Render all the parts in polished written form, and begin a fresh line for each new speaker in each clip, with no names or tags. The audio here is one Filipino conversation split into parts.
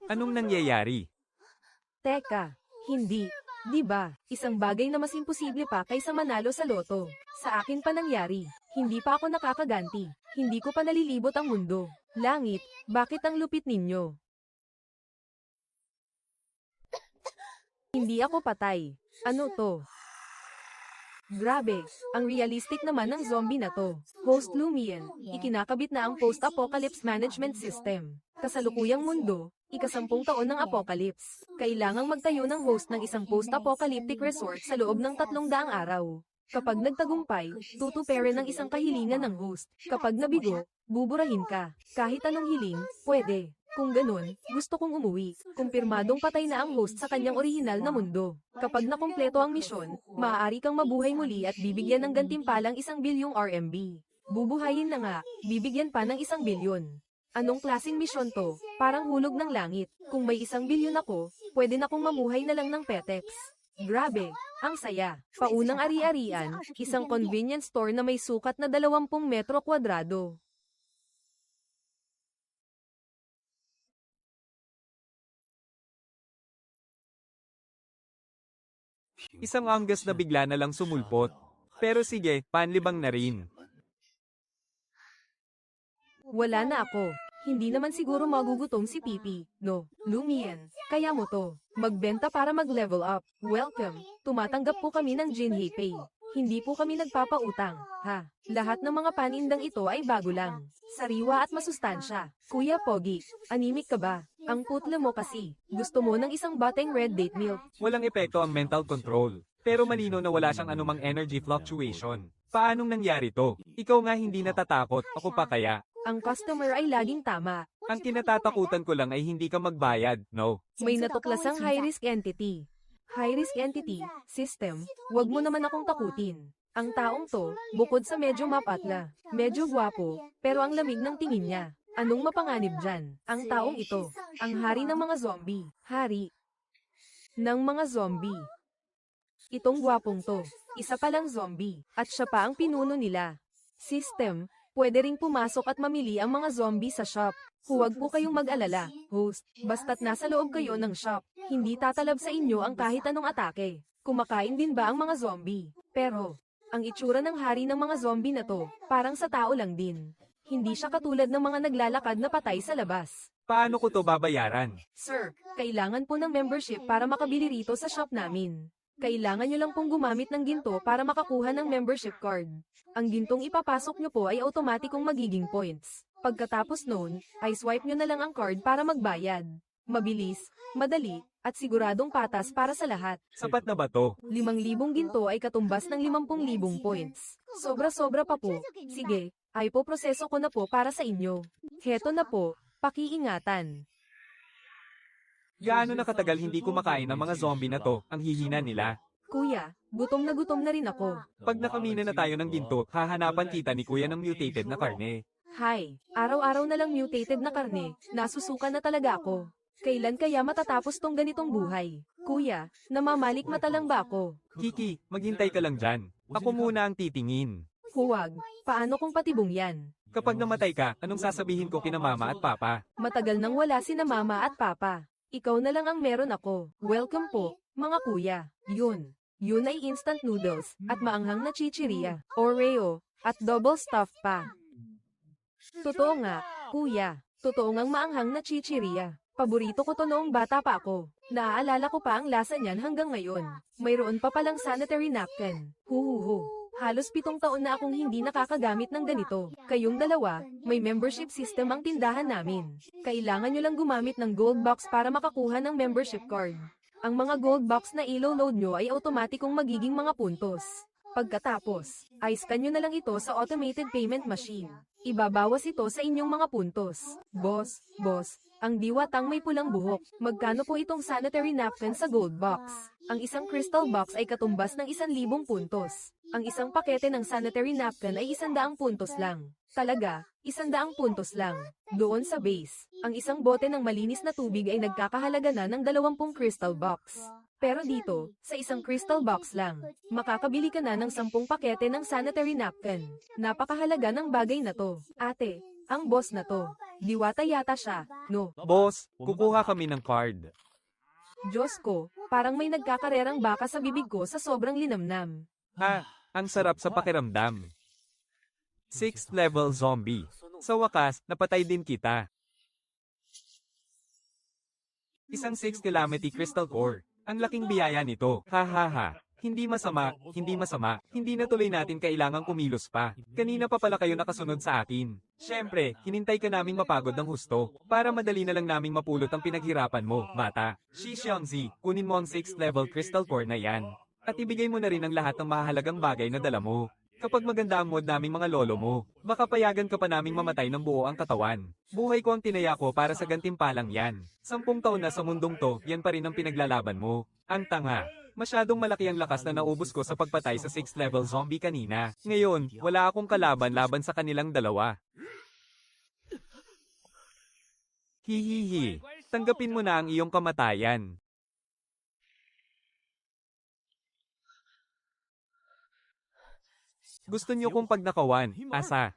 Anong nangyayari?
Teka, hindi. Di ba, isang bagay na mas imposible pa kaysa manalo sa loto. Sa akin pa nangyari. Hindi pa ako nakakaganti. Hindi ko pa nalilibot ang mundo. Langit, bakit ang lupit ninyo? Hindi ako patay. Ano to? Grabe, ang realistic naman ng zombie na to. Host Lumion, ikinakabit na ang post-apocalypse management system. Kasalukuyang mundo, ika-10 taon ng apocalypse. Kailangang magtayo ng host ng isang post-apocalyptic resort sa loob ng 300 araw. Kapag nagtagumpay, tutuperin ng isang kahilingan ng host. Kapag nabigo, buburahin ka. Kahit anong hiling, pwede. Kung ganun, gusto kong umuwi. Kumpirmadong patay na ang host sa kanyang orihinal na mundo. Kapag nakumpleto ang misyon, maaari kang mabuhay muli at bibigyan ng gantimpalang 1 bilyong RMB. Bubuhayin na nga, bibigyan pa ng 1 bilyon. Anong klaseng misyon to? Parang hulog ng langit. Kung may 1 bilyon ako, pwede na kong mamuhay na lang ng Petex. Grabe, ang saya. Paunang ari-arian, isang convenience store na may sukat na 20 metro kwadrado.
Isang Angus na bigla na lang sumulpot. Pero sige, panlibang na rin.
Wala na ako. Hindi naman siguro magugutom si Pipi, no? Lumion, kaya mo to. Magbenta para mag-level up. Welcome. Tumatanggap po kami ng Jinhae Pay. Hindi po kami nagpapautang, ha? Lahat ng mga panindang ito ay bago lang. Sariwa at masustansya. Kuya Pogi, anemic ka ba? Ang putla mo kasi. Gusto mo ng isang bateng red date milk.
Walang epekto ang mental control. Pero malino na wala siyang anumang energy fluctuation. Paanong nangyari to? Ikaw nga hindi natatakot, ako pa kaya?
Ang customer ay laging tama.
Ang kinatatakutan ko lang ay hindi ka magbayad, no?
May natuklasang high-risk entity. High-risk entity, system, wag mo naman akong takutin. Ang taong to, bukod sa medyo mapatla, medyo gwapo, pero ang lamig ng tingin niya. Anong mapanganib dyan? Ang taong ito, ang hari ng mga zombie. Hari ng mga zombie. Itong gwapong to, isa palang zombie, at siya pa ang pinuno nila. System, pwede ring pumasok at mamili ang mga zombie sa shop. Huwag po kayong mag-alala, host, basta't nasa loob kayo ng shop, hindi tatalab sa inyo ang kahit anong atake. Kumakain din ba ang mga zombie? Pero, ang itsura ng hari ng mga zombie na to, parang sa tao lang din. Hindi siya katulad ng mga naglalakad na patay sa labas.
Paano ko to babayaran?
Sir, kailangan po ng membership para makabili rito sa shop namin. Kailangan nyo lang pong gumamit ng ginto para makakuha ng membership card. Ang gintong ipapasok nyo po ay automatikong magiging points. Pagkatapos noon, ay swipe nyo na lang ang card para magbayad. Mabilis, madali, at siguradong patas para sa lahat.
Sapat na ba to?
5,000 ginto ay katumbas ng 50,000 points. Sobra-sobra pa po. Sige, ay po proseso ko na po para sa inyo. Heto na po, pakiingatan.
Gaano na katagal hindi kumakain ng mga zombie na to, ang hihina nila?
Kuya, gutom na rin ako.
Pag nakamina na tayo ng ginto, hahanapan kita ni kuya ng mutated na karne.
Hi, araw-araw na lang mutated na karne, nasusuka na talaga ako. Kailan kaya matatapos tong ganitong buhay? Kuya, namamalik mata lang ba ako?
Kiki, maghintay ka lang dyan. Ako muna ang titingin.
Huwag, paano kung patibong yan?
Kapag namatay ka, anong sasabihin ko kina mama at papa?
Matagal nang wala sina mama at papa. Ikaw na lang ang meron ako. Welcome po, mga kuya. Yun ay instant noodles, at maanghang na chichirya, Oreo, at double stuffed pa. Totoo nga, kuya. Totoo ngang maanghang na chichirya. Paborito ko to noong bata pa ako. Naaalala ko pa ang lasa niyan hanggang ngayon. Mayroon pa palang sanitary napkin. Huhuhu. Halos 7 taon na akong hindi nakakagamit ng ganito. Kayong dalawa, may membership system ang tindahan namin. Kailangan nyo lang gumamit ng gold box para makakuha ng membership card. Ang mga gold box na ilo-load nyo ay automatikong magiging mga puntos. Pagkatapos, i-scan nyo na lang ito sa automated payment machine. Ibabawas ito sa inyong mga puntos. Boss, ang diwatang may pulang buhok. Magkano po itong sanitary napkin sa gold box? Ang isang crystal box ay katumbas ng 1,000 puntos. Ang isang pakete ng sanitary napkin ay 100 puntos lang. Talaga, 100 puntos lang. Doon sa base, ang isang bote ng malinis na tubig ay nagkakahalaga na ng 20 crystal box. Pero dito, sa isang crystal box lang, makakabili ka na ng 10 pakete ng sanitary napkin. Napakahalaga ng bagay na to. Ate, ang boss na to. Diwata yata siya, no?
Boss, kukuha kami ng card.
Diyos ko, parang may nagkakarerang baka sa bibig ko sa sobrang linamnam.
Ang sarap sa pakiramdam. 6th level zombie. Sa wakas, napatay din kita. Isang 6 calamity crystal core. Ang laking biyaya nito. Ha ha ha. Hindi masama, hindi masama. Hindi na tuloy natin kailangang kumilos pa. Kanina pa pala kayo nakasunod sa akin. Siyempre, hinintay ka naming mapagod ng husto. Para madali na lang naming mapulot ang pinaghirapan mo, bata. Shishionzi, kunin mo ang 6th level crystal core na yan. At ibigay mo na rin ang lahat ng mahalagang bagay na dala mo. Kapag maganda ang mod naming mga lolo mo, baka payagan ka pa naming mamatay ng buo ang katawan. Buhay ko ang tinaya ko para sa gantimpalang yan. 10 taon na sa mundong to, yan pa rin ang pinaglalaban mo. Ang tanga. Masyadong malaki ang lakas na naubos ko sa pagpatay sa 6th level zombie kanina. Ngayon, wala akong kalaban laban sa kanilang dalawa. Hihihi. Tanggapin mo na ang iyong kamatayan. Gusto niyo kong pagnakawan, asa?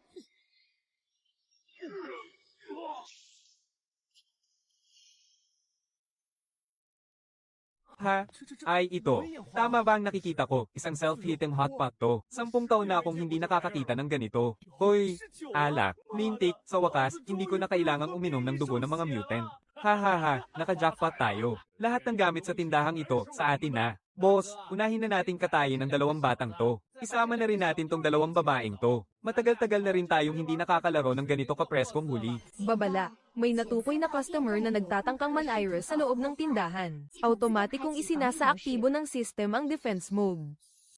Ha? Ay, ito. Tama ba ang nakikita ko? Isang self-hitting hotpot to. 10 taon na akong hindi nakakakita ng ganito. Hoy, alak, lintik, sa wakas, hindi ko na kailangang uminom ng dugo ng mga mutant. Ha ha ha, naka-jackpot tayo. Lahat ng gamit sa tindahang ito, sa atin na. Boss, unahin na nating katayin ng 2 batang to. Isama na rin natin tong 2 babaeng to. Matagal-tagal na rin tayong hindi nakakalaro ng ganito kapreskong huli.
Babala, may natukoy na customer na nagtatangkang man-iris sa loob ng tindahan. Automatikong isinasa aktibo ng system ang defense mode.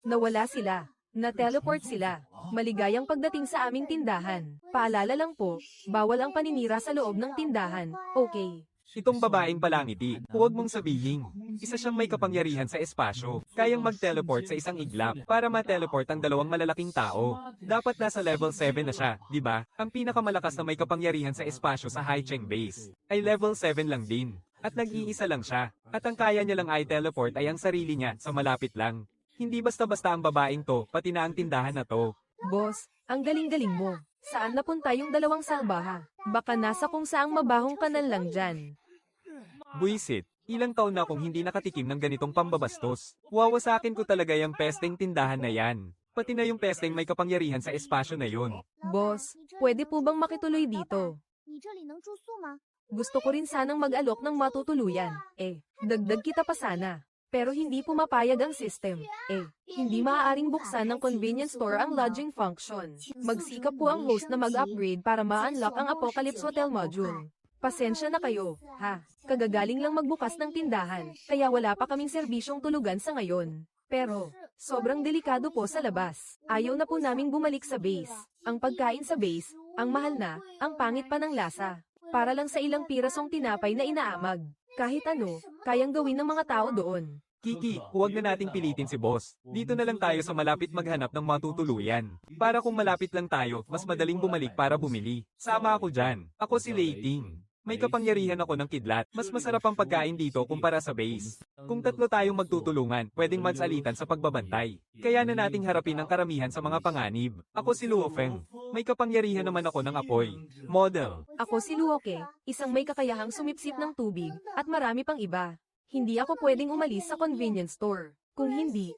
Nawala sila. Na-teleport sila. Maligayang pagdating sa aming tindahan. Paalala lang po, bawal ang paninira sa loob ng tindahan. Okay.
Itong babaeng palangiti, huwag mong sabihin. Isa siyang may kapangyarihan sa espasyo. Kayang mag-teleport sa isang iglap para ma-teleport ang 2 malalaking tao. Dapat nasa level 7 na siya, di ba? Ang pinakamalakas na may kapangyarihan sa espasyo sa Haicheng Base ay level 7 lang din. At nag-iisa lang siya. At ang kaya niya lang ay teleport ay ang sarili niya sa malapit lang. Hindi basta-basta ang babaeng to, pati na ang tindahan na to.
Boss, ang galing-galing mo. Saan napunta yung 2 salbaha? Baka nasa kung saang mabahong kanal lang dyan.
Buisit, ilang taon na akong hindi nakatikim ng ganitong pambabastos. Wawasakin ko talaga yung pesteng tindahan na yan. Pati na yung pesteng may kapangyarihan sa espasyo na yun.
Boss, pwede po bang makituloy dito? Gusto ko rin sanang mag-alok ng matutuluyan. Dagdag kita pa sana. Pero hindi pumapayag ang system. Hindi maaaring buksan ng convenience store ang lodging function. Magsikap po ang host na mag-upgrade para ma-unlock ang Apocalypse Hotel module. Pasensya na kayo, ha? Kagagaling lang magbukas ng tindahan, kaya wala pa kaming serbisyong tulugan sa ngayon. Pero, sobrang delikado po sa labas. Ayaw na po naming bumalik sa base. Ang pagkain sa base, ang mahal na, ang pangit pa ng lasa. Para lang sa ilang pirasong tinapay na inaamag. Kahit ano, kayang gawin ng mga tao doon.
Kiki, huwag na nating pilitin si boss. Dito na lang tayo sa malapit maghanap ng matutuluyan. Para kung malapit lang tayo, mas madaling bumalik para bumili. Sama ako dyan. Ako si Leiting. May kapangyarihan ako ng kidlat. Mas masarap ang pagkain dito kumpara sa base. Kung 3 tayong magtutulungan, pwedeng magsalitan sa pagbabantay. Kaya na nating harapin ang karamihan sa mga panganib. Ako si Luo Feng. May kapangyarihan naman ako ng apoy. Model.
Ako si Luoke, isang may kakayahang sumipsip ng tubig, at marami pang iba. Hindi ako pwedeng umalis sa convenience store. Kung hindi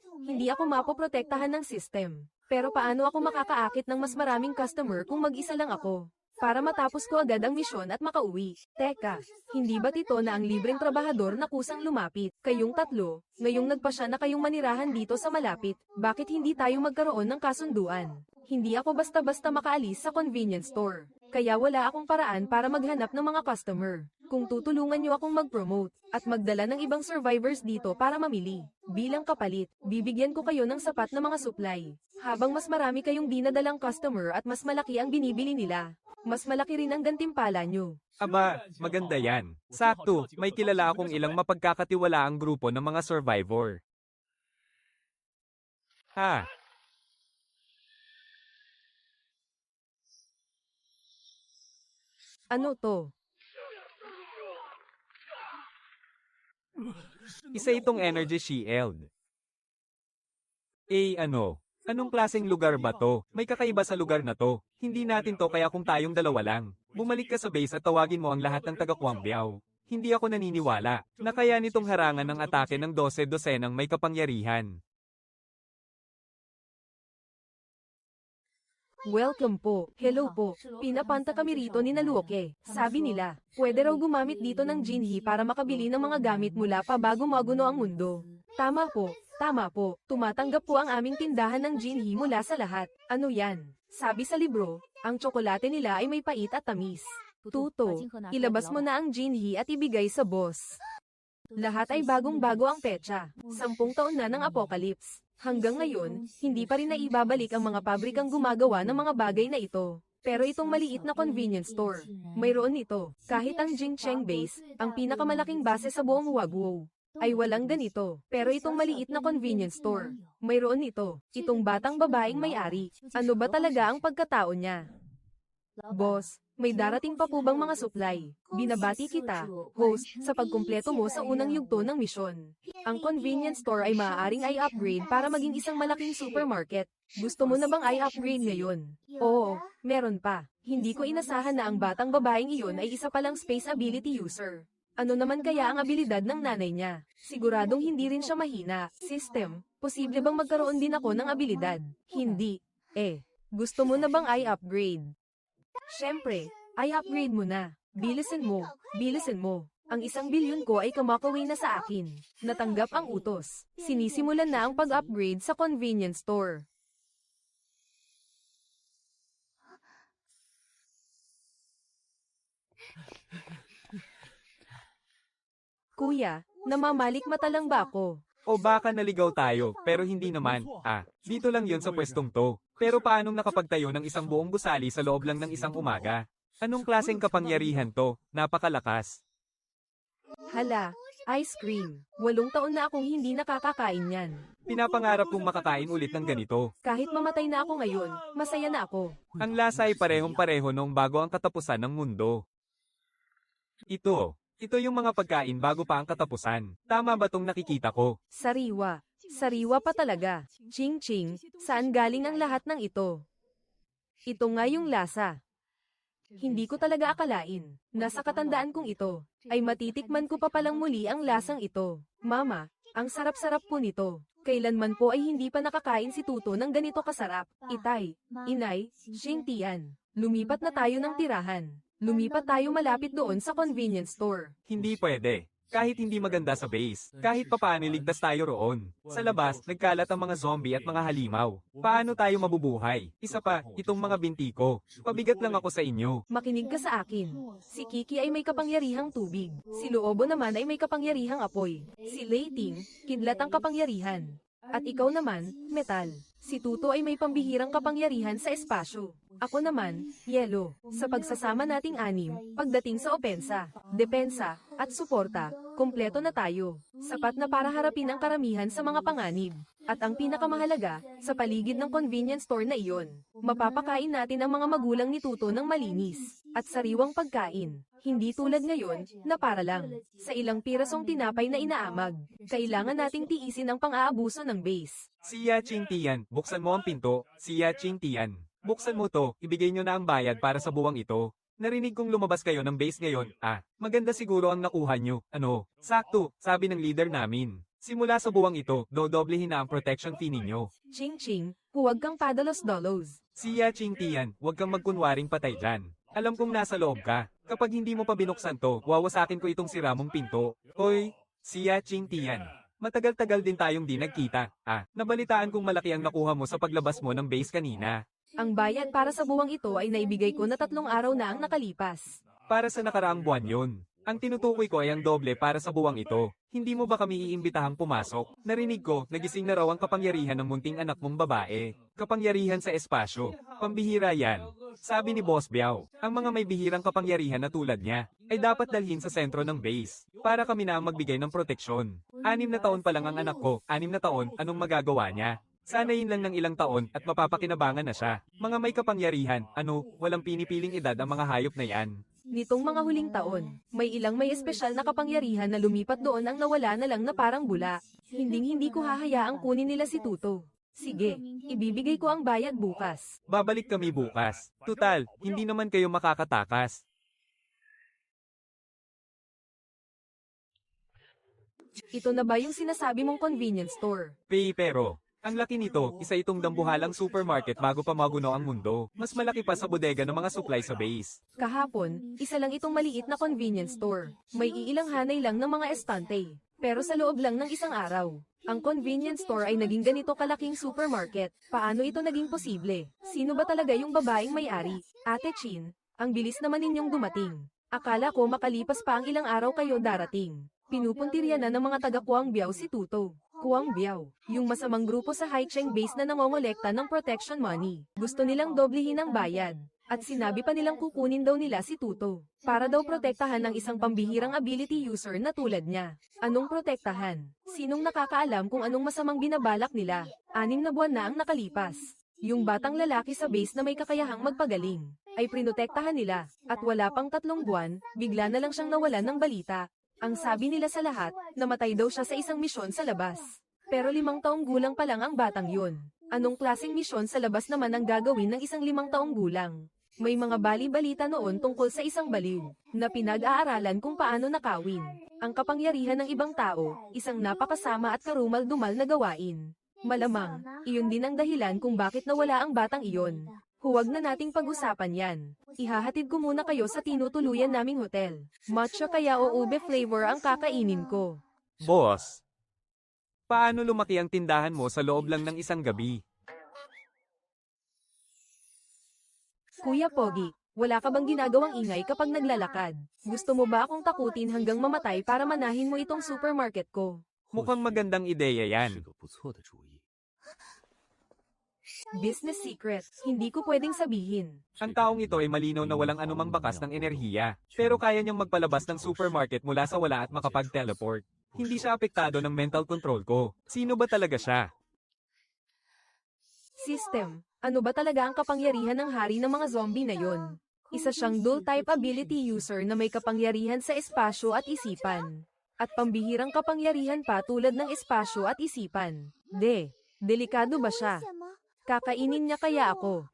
ako mapoprotektahan ng system. Pero paano ako makakaakit ng mas maraming customer kung mag-isa lang ako? Para matapos ko agad ang misyon at makauwi. Teka, hindi ba't ito na ang libreng trabahador na kusang lumapit? Kayong 3, ngayong nagpasya na kayong manirahan dito sa malapit, bakit hindi tayo magkaroon ng kasunduan? Hindi ako basta-basta makaalis sa convenience store. Kaya wala akong paraan para maghanap ng mga customer. Kung tutulungan niyo akong mag-promote at magdala ng ibang survivors dito para mamili. Bilang kapalit, bibigyan ko kayo ng sapat na mga supply. Habang mas marami kayong dinadalang customer at mas malaki ang binibili nila, mas malaki rin ang gantimpala nyo.
Aba, maganda yan. Sakto, may kilala akong ilang mapagkakatiwalaang grupo ng mga survivor. Ha?
Ano to?
Isa itong energy shield. Ano? Anong klaseng lugar ba to? May kakaiba sa lugar na to. Hindi natin to kaya kung tayong dalawa lang. Bumalik ka sa base at tawagin mo ang lahat ng taga-Kwangbiao. Hindi ako naniniwala na kaya nitong harangan ng atake ng 12-dosenang may kapangyarihan.
Welcome po. Hello po. Pinapanta kami rito ni Naluoke. Sabi nila, pwede raw gumamit dito ng Jinhi para makabili ng mga gamit mula pa bago maguno ang mundo. Tama po. Tama po. Tumatanggap po ang aming tindahan ng Jinhi mula sa lahat. Ano yan? Sabi sa libro, ang tsokolate nila ay may pait at tamis. Tuto, ilabas mo na ang Jinhi at ibigay sa boss. Lahat ay bagong-bago ang petsa. 10 taon na ng apocalypse. Hanggang ngayon, hindi pa rin naibabalik ang mga pabrikang gumagawa ng mga bagay na ito. Pero itong maliit na convenience store, mayroon ito. Kahit ang Jingcheng Base, ang pinakamalaking base sa buong Wagwo, ay walang ganito. Pero itong maliit na convenience store, mayroon ito. Itong batang babaeng may-ari. Ano ba talaga ang pagkatao niya? Boss, may darating pa po bang mga supply? Binabati kita, host, sa pagkumpleto mo sa unang yugto ng misyon. Ang convenience store ay maaaring i-upgrade para maging isang malaking supermarket. Gusto mo na bang i-upgrade ngayon? Oo, meron pa. Hindi ko inasahan na ang batang babaeng iyon ay isa palang space ability user. Ano naman kaya ang abilidad ng nanay niya? Siguradong hindi rin siya mahina. System, posible bang magkaroon din ako ng abilidad? Hindi. Gusto mo na bang i-upgrade? Siyempre, i-upgrade mo na. Bilisan mo, bilisan mo. Ang 1 bilyon ko ay kumakaway na sa akin. Natanggap ang utos. Sinisimulan na ang pag-upgrade sa convenience store. Kuya, namamalik mata lang ba ako?
O baka naligaw tayo, pero hindi naman. Dito lang yon sa pwestong to. Pero paanong nakapagtayo ng isang buong gusali sa loob lang ng isang umaga? Anong klaseng kapangyarihan to? Napakalakas.
Hala, ice cream. 8 taon na akong hindi nakakakain yan.
Pinapangarap kong makakain ulit ng ganito.
Kahit mamatay na ako ngayon, masaya na ako.
Ang lasa ay parehong-pareho noong bago ang katapusan ng mundo. Ito yung mga pagkain bago pa ang katapusan. Tama ba tong nakikita ko?
Sariwa. Sariwa pa talaga. Ching-ching, saan galing ang lahat ng ito? Ito nga yung lasa. Hindi ko talaga akalain. Nasa katandaan kong ito, ay matitikman ko pa palang muli ang lasang ito. Mama, ang sarap-sarap po nito. Kailanman po ay hindi pa nakakain si Tuto ng ganito kasarap. Itay, inay, Xingtian. Lumipat na tayo ng tirahan. Lumipat tayo malapit doon sa convenience store.
Hindi pwede. Kahit hindi maganda sa base, kahit papaano ligtas tayo roon. Sa labas, nagkalat ang mga zombie at mga halimaw. Paano tayo mabubuhay? Isa pa, itong mga binti ko. Pabigat lang ako sa inyo.
Makinig ka sa akin. Si Kiki ay may kapangyarihang tubig. Si Loobo naman ay may kapangyarihang apoy. Si Leiting, kidlat ang kapangyarihan. At ikaw naman, metal. Si Tuto ay may pambihirang kapangyarihan sa espasyo. Ako naman, yelo. Sa pagsasama nating 6, pagdating sa opensa, depensa, at suporta, kumpleto na tayo. Sapat na para harapin ang karamihan sa mga panganib. At ang pinakamahalaga, sa paligid ng convenience store na iyon, mapapakain natin ang mga magulang ni Tuto ng malinis at sariwang pagkain. Hindi tulad ngayon, na para lang sa ilang pirasong tinapay na inaamag. Kailangan nating tiisin ang pang-aabuso ng base.
Siya Chingtian, buksan mo ang pinto. Siya Chingtian. Buksan mo to, ibigay nyo na ang bayad para sa buwang ito. Narinig kong lumabas kayo ng base ngayon. Maganda siguro ang nakuha nyo. Ano? Sakto, sabi ng leader namin. Simula sa buwang ito, dodoblehin na ang protection fee ninyo.
Ching-ching, huwag kang padalos-dolos.
Siya Chingtian, huwag kang magkunwaring patay dyan. Alam kong nasa loob ka. Kapag hindi mo pa binuksan to, wawasakin ko itong sira mong pinto. Hoy, Siya Chingtian. Matagal-tagal din tayong di nagkita. Nabalitaan kong malaki ang nakuha mo sa paglabas mo ng base kanina.
Ang bayad para sa buwang ito ay naibigay ko na 3 araw na ang nakalipas.
Para sa nakaraang buwan yon. Ang tinutukoy ko ay ang doble para sa buwang ito. Hindi mo ba kami iimbitahang pumasok? Narinig ko, nagising na raw ang kapangyarihan ng munting anak mong babae. Kapangyarihan sa espasyo. Pambihira yan. Sabi ni Boss Biao, ang mga may bihirang kapangyarihan na tulad niya, ay dapat dalhin sa sentro ng base, para kami na ang magbigay ng proteksyon. 6 na taon pa lang ang anak ko, 6 na taon, anong magagawa niya? Sanayin lang ng ilang taon at mapapakinabangan na siya. Mga may kapangyarihan, walang pinipiling edad ang mga hayop na yan.
Nitong mga huling taon, may ilang may espesyal na kapangyarihan na lumipat doon ang nawala na lang na parang bula. Hinding-hindi ko hahayaang kunin nila si Tuto. Sige, ibibigay ko ang bayad bukas.
Babalik kami bukas. Tutal, hindi naman kayo makakatakas.
Ito na ba yung sinasabi mong convenience store?
Pero, ang laki nito, isa itong dambuhalang supermarket bago pa magunaw ang mundo. Mas malaki pa sa bodega ng mga supply sa base.
Kahapon, isa lang itong maliit na convenience store. May iilang hanay lang ng mga estante. Pero sa loob lang ng isang araw, ang convenience store ay naging ganito kalaking supermarket. Paano ito naging posible? Sino ba talaga yung babaeng may-ari? Ate Chin, ang bilis naman ninyong dumating. Akala ko makalipas pa ang ilang araw kayo darating. Pinupuntirya na ng mga taga Kuangbiao si Tuto. Kuangbiao, yung masamang grupo sa Haicheng base na nangongolekta ng protection money. Gusto nilang doblehin ang bayad. At sinabi pa nilang kukunin daw nila si Tuto. Para daw protektahan ng isang pambihirang ability user na tulad niya. Anong protektahan? Sinong nakakaalam kung anong masamang binabalak nila? 6 na buwan na ang nakalipas. Yung batang lalaki sa base na may kakayahang magpagaling, ay prinotektahan nila. At wala pang 3 buwan, bigla na lang siyang nawalan ng balita. Ang sabi nila sa lahat, namatay daw siya sa isang misyon sa labas. Pero 5 taong gulang pa lang ang batang yun. Anong klaseng misyon sa labas naman ang gagawin ng isang 5 taong gulang? May mga bali-balita noon tungkol sa isang baliw, na pinag-aaralan kung paano nakawin ang kapangyarihan ng ibang tao, isang napakasama at karumal-dumal na gawain. Malamang, iyon din ang dahilan kung bakit nawala ang batang iyon. Huwag na nating pag-usapan yan. Ihahatid ko muna kayo sa tinutuluyan naming hotel. Matcha kaya o ube flavor ang kakainin ko.
Boss, paano lumaki ang tindahan mo sa loob lang ng isang gabi?
Kuya Pogi, wala ka bang ginagawang ingay kapag naglalakad? Gusto mo ba akong takutin hanggang mamatay para manahin mo itong supermarket ko?
Mukhang magandang ideya yan.
Business secret, hindi ko pwedeng sabihin.
Ang taong ito ay malinaw na walang anumang bakas ng enerhiya, pero kaya niyang magpalabas ng supermarket mula sa wala at makapag-teleport. Hindi siya apektado ng mental control ko. Sino ba talaga siya?
System, ano ba talaga ang kapangyarihan ng hari ng mga zombie na yon? Isa siyang dual-type ability user na may kapangyarihan sa espasyo at isipan. At pambihirang kapangyarihan pa tulad ng espasyo at isipan. Delikado ba siya? Kakainin niya kaya ako?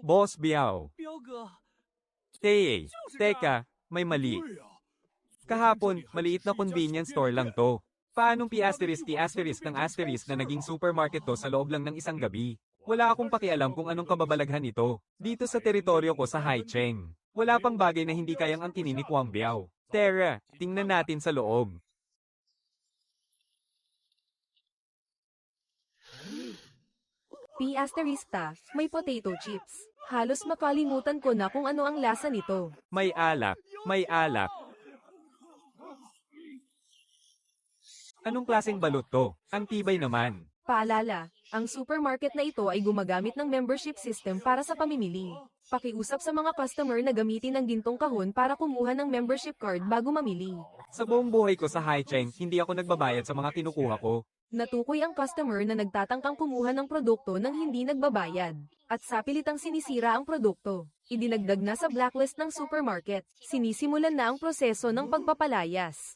Boss Biao. Teka, may mali. Kahapon, maliit na convenience store lang to. Paanong pi-asterisk ng asterisk na naging supermarket to sa loob lang ng isang gabi? Wala akong pakialam kung anong kababalaghan ito. Dito sa teritoryo ko sa Haicheng. Wala pang bagay na hindi kayang angkinin ni Kuang Biao. Tara, tingnan natin sa loob.
P***, may potato chips. Halos makalimutan ko na kung ano ang lasa nito.
May alak. Anong klaseng balot to? Ang tibay naman.
Paalala, ang supermarket na ito ay gumagamit ng membership system para sa pamimili. Pakiusap sa mga customer na gamitin ang gintong kahon para kumuha ng membership card bago mamili.
Sa buong buhay ko sa Haicheng, hindi ako nagbabayad sa mga kinukuha ko.
Natukoy ang customer na nagtatangkang kumuha ng produkto nang hindi nagbabayad. At sa pilitang sinisira ang produkto. Idinagdag na sa blacklist ng supermarket. Sinisimulan na ang proseso ng pagpapalayas.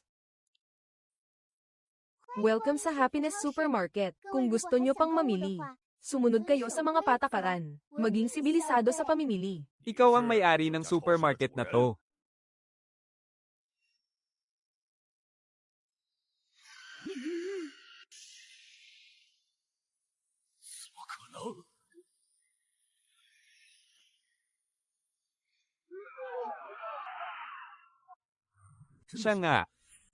Welcome sa Happiness Supermarket. Kung gusto nyo pang mamili, sumunod kayo sa mga patakaran. Maging sibilisado sa pamimili.
Ikaw ang may-ari ng supermarket na to. Siya nga.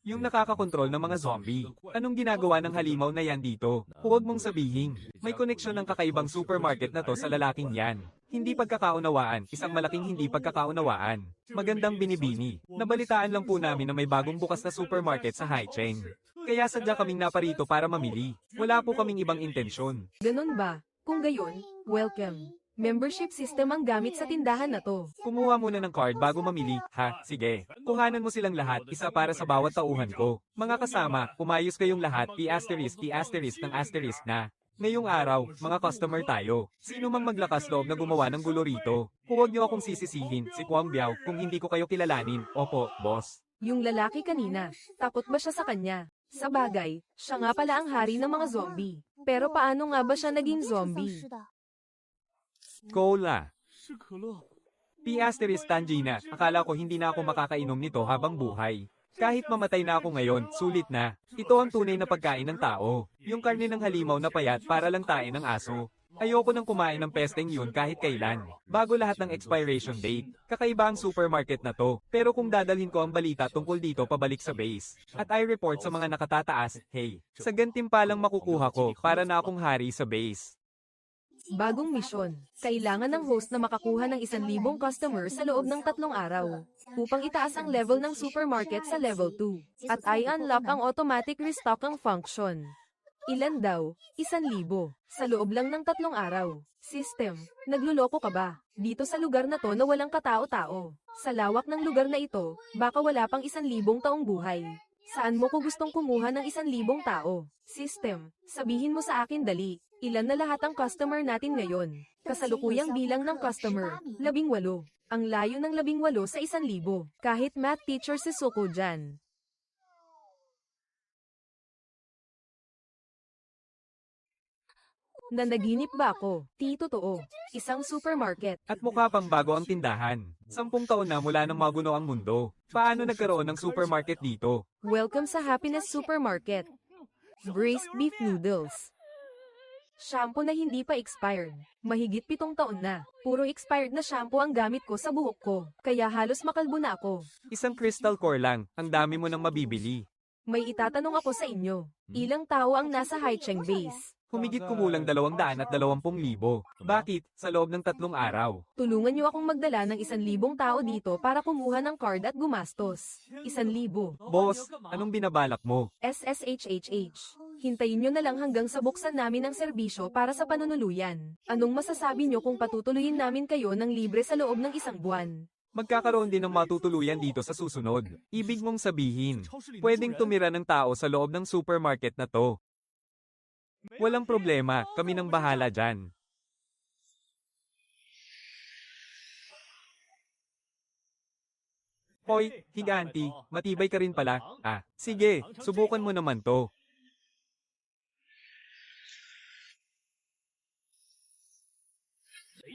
Yung nakakakontrol ng mga zombie. Anong ginagawa ng halimaw na yan dito? Huwag mong sabihin. May koneksyon ng kakaibang supermarket na to sa lalaking yan. Hindi pagkakaunawaan, isang malaking hindi pagkakaunawaan. Magandang binibini. Nabalitaan lang po namin na may bagong bukas na supermarket sa Haicheng. Kaya sadya kaming naparito para mamili. Wala po kaming ibang intensyon.
Ganun ba? Kung gayon, welcome. Membership system ang gamit sa tindahan na to.
Kumuha muna ng card bago mamili, ha? Sige. Kuhanan mo silang lahat, isa para sa bawat tauhan ko. Mga kasama, pumayos kayong lahat, i-asterisk ng asterisk na. Ngayong araw, mga customer tayo. Sino mang maglakas loob na gumawa ng gulo rito? Huwag niyo akong sisisihin, si Kuang Biao, kung hindi ko kayo kilalanin. Opo, boss.
Yung lalaki kanina, takot ba siya sa kanya? Sa bagay, siya nga pala ang hari ng mga zombie. Pero paano nga ba siya naging zombie?
Cola. P*** Tangina, akala ko hindi na ako makakainom nito habang buhay. Kahit mamatay na ako ngayon, sulit na. Ito ang tunay na pagkain ng tao. Yung karne ng halimaw na payat para lang tain ng aso. Ayoko nang kumain ng pesteng yun kahit kailan. Bago lahat ng expiration date. Kakaiba ang supermarket na to. Pero kung dadalhin ko ang balita tungkol dito pabalik sa base. At I report sa mga nakatataas, hey, sa gantimpalang makukuha ko para na akong hari sa base.
Bagong misyon. Kailangan ng host na makakuha ng 1,000 customer sa loob ng 3 araw. Upang itaas ang level ng supermarket sa level 2. At i-unlock ang automatic restocking function. Ilan daw? 1,000. Sa loob lang ng 3 araw. System, nagluloko ka ba? Dito sa lugar na to na walang katao-tao. Sa lawak ng lugar na ito, baka wala pang 1,000 taong buhay. Saan mo ko gustong kumuha ng 1,000 tao? System, sabihin mo sa akin dali. Ilan na lahat ang customer natin ngayon? Kasalukuyang bilang ng customer, 18. Ang layo ng 18 sa 1,000. Kahit math teacher si Suko dyan. Nanaginip ba ako? Di totoo. Isang supermarket.
At mukha pang bago ang tindahan. 10 taon na mula nang maguno ang mundo. Paano nagkaroon ng supermarket dito?
Welcome sa Happiness Supermarket. Braised beef noodles. Shampoo na hindi pa expired. Mahigit 7 taon na. Puro expired na shampoo ang gamit ko sa buhok ko. Kaya halos makalbo na ako.
Isang crystal core lang, ang dami mo nang mabibili.
May itatanong ako sa inyo. Ilang tao ang nasa Haicheng base?
Humigit kumulang 220,000. Bakit? Sa loob ng 3 araw.
Tulungan niyo akong magdala ng 1,000 tao dito para kumuha ng card at gumastos. 1,000.
Boss, anong binabalak mo?
SSHHH. Hintayin nyo na lang hanggang sa buksan namin ang serbisyo para sa panunuluyan. Anong masasabi nyo kung patutuloyin namin kayo ng libre sa loob ng 1 buwan?
Magkakaroon din ng matutuluyan dito sa susunod. Ibig mong sabihin, pwedeng tumira ng tao sa loob ng supermarket na to. Walang problema, kami nang bahala dyan. Hoy, higanti, matibay ka rin pala. Ah, sige, subukan mo naman to.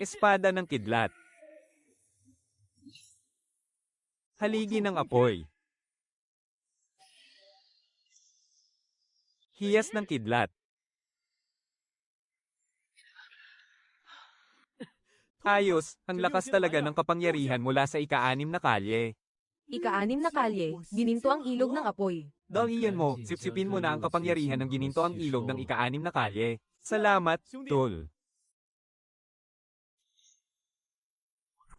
Espada ng kidlat. Haligi ng apoy. Hiyas ng kidlat. Ayos, ang lakas talaga ng kapangyarihan mula sa ika-6 na kalye.
Ika-6 na kalye, gininto ang ilog ng apoy.
Dahiyan mo, sipsipin mo na ang kapangyarihan ng gininto ang ilog ng ika-6 na kalye. Salamat, tol.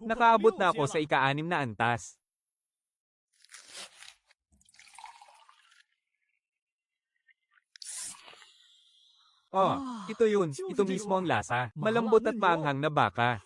Nakaabot na ako sa ika-6 na antas. Oh, ito yun. Ito mismo ang lasa. Malambot at maanghang na baka.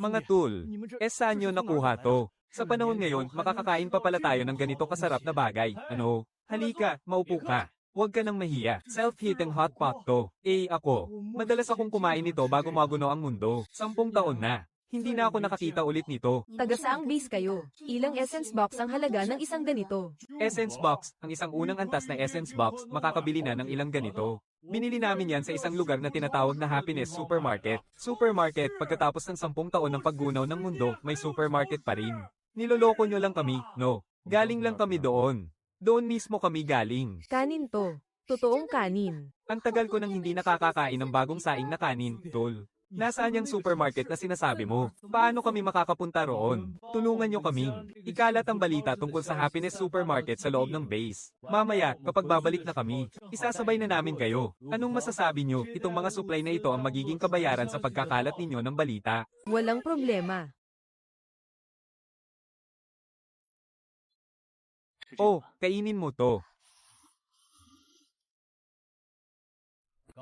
Mga tool, saan nyo nakuha to? Sa panahon ngayon, makakakain pa pala tayo ng ganito kasarap na bagay. Ano? Halika, maupo ka. Huwag ka nang mahiya. Self-heating hot pot to. Ako. Madalas akong kumain nito bago maguno ang mundo. 10 taon na. Hindi na ako nakakita ulit nito.
Taga saang base kayo? Ilang essence box ang halaga ng isang ganito?
Essence box, ang isang unang antas na essence box, makakabili na ng ilang ganito. Binili namin yan sa isang lugar na tinatawag na Happiness Supermarket. Supermarket, pagkatapos ng 10 taon ng paggunaw ng mundo, may supermarket pa rin. Niloloko nyo lang kami, no? Galing lang kami doon. Doon mismo kami galing.
Kanin to. Totoong kanin.
Ang tagal ko nang hindi nakakakain ng bagong saing na kanin, tol. Nasaan yung supermarket na sinasabi mo? Paano kami makakapunta roon? Tulungan nyo kami. Ikalat ang balita tungkol sa Happiness Supermarket sa loob ng base. Mamaya, kapag babalik na kami, isasabay na namin kayo. Anong masasabi nyo? Itong mga supply na ito ang magiging kabayaran sa pagkakalat ninyo ng balita.
Walang problema.
Oh, kainin mo to.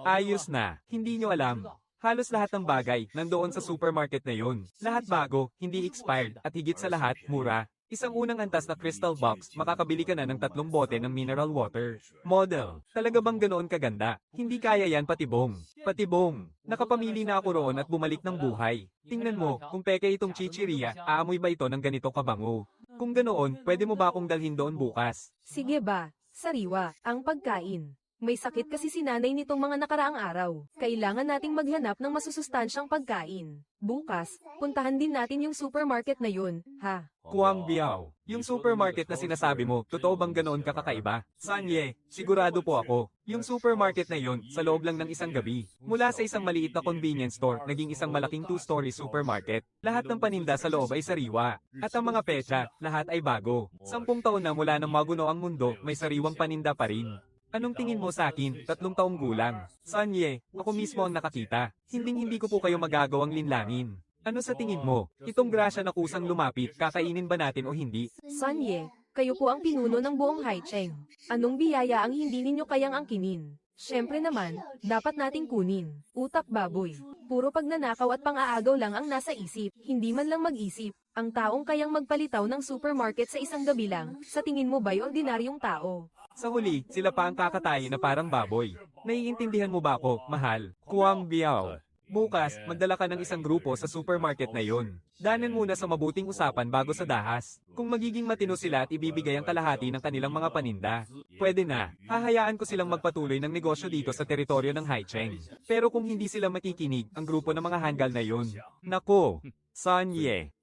Ayos na. Hindi nyo alam. Halos lahat ng bagay nandoon sa supermarket na yun. Lahat bago, hindi expired, at higit sa lahat, mura. Isang unang antas na crystal box, makakabili ka na ng 3 bote ng mineral water. Model, talaga bang ganoon kaganda? Hindi kaya yan patibong. Patibong. Nakapamili na ako roon at bumalik ng buhay. Tingnan mo, kung peke itong chichirya, aamoy ba ito ng ganito kabango? Kung ganoon, pwede mo ba akong dalhin doon bukas?
Sige ba, sariwa, ang pagkain. May sakit kasi si nanay nitong mga nakaraang araw. Kailangan nating maghanap ng masusustansyang pagkain. Bukas, puntahan din natin yung supermarket na yun, ha?
Kuang Biao, yung supermarket na sinasabi mo, totoo bang ganoon kakakaiba? Sanye, sigurado po ako. Yung supermarket na yun, sa loob lang ng isang gabi. Mula sa isang maliit na convenience store, naging isang malaking 2-story supermarket. Lahat ng paninda sa loob ay sariwa. At ang mga petsa, lahat ay bago. 10 taon na mula nang maguno ang mundo, may sariwang paninda pa rin. Anong tingin mo sa akin, 3 taong gulang? Sanye, ako mismo ang nakakita. Hindi ko po kayo magagawang linlangin. Ano sa tingin mo? Itong grasya na kusang lumapit, kakainin ba natin o hindi?
Sanye, kayo po ang pinuno ng buong Haicheng. Anong biyaya ang hindi ninyo kayang angkinin? Siyempre naman, dapat nating kunin. Utak baboy. Puro pagnanakaw at pang-aagaw lang ang nasa isip, hindi man lang mag-isip. Ang taong kayang magpalitaw ng supermarket sa isang gabi lang, sa tingin mo ba'y ordinaryong tao?
Sa huli, sila pa ang kakatayin na parang baboy. Naiintindihan mo ba ako, mahal? Kuang Biao. Bukas, magdala ka ng isang grupo sa supermarket na yun. Danan muna sa mabuting usapan bago sa dahas. Kung magiging matino sila at ibibigay ang kalahati ng kanilang mga paninda, pwede na. Hahayaan ko silang magpatuloy ng negosyo dito sa teritoryo ng Haicheng. Pero kung hindi sila makikinig, ang grupo ng mga hanggal na yun. Nako, Sanye.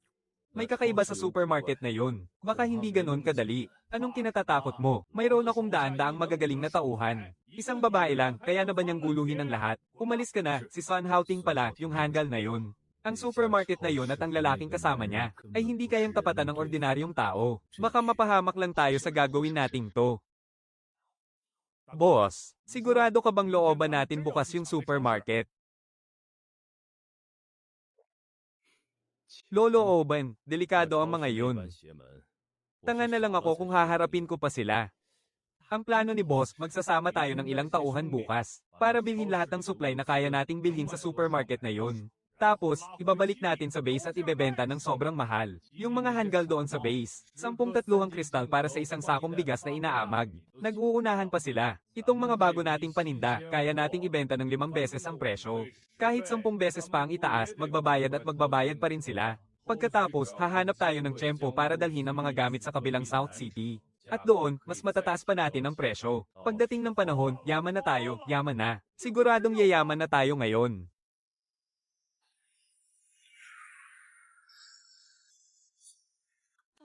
May kakaiba sa supermarket na yun. Baka hindi ganon kadali. Anong kinatatakot mo? Mayroon akong daan-daang magagaling na tauhan. Isang babae lang, kaya na ba niyang guluhin ang lahat? Umalis ka na, si Sun Houting pala, yung hanggal na yun. Ang supermarket na yun at ang lalaking kasama niya, ay hindi kayang tapatan ng ordinaryong tao. Baka mapahamak lang tayo sa gagawin nating to. Boss, sigurado ka bang looban natin bukas yung supermarket? Lolo Oban, delikado ang mga yun. Tanga na lang ako kung haharapin ko pa sila. Ang plano ni boss, magsasama tayo ng ilang tauhan bukas para bilhin lahat ng supply na kaya nating bilhin sa supermarket na yun. Tapos, ibabalik natin sa base at ibebenta ng sobrang mahal. Yung mga hanggal doon sa base, 10 tatluhang kristal para sa isang sakong bigas na inaamag. Nag-uunahan pa sila. Itong mga bago nating paninda, kaya nating ibenta ng 5 beses ang presyo. Kahit 10 beses pa ang itaas, magbabayad at magbabayad pa rin sila. Pagkatapos, hahanap tayo ng tiyempo para dalhin ang mga gamit sa kabilang South City. At doon, mas matataas pa natin ang presyo. Pagdating ng panahon, yaman na tayo, yaman na. Siguradong yayaman na tayo ngayon.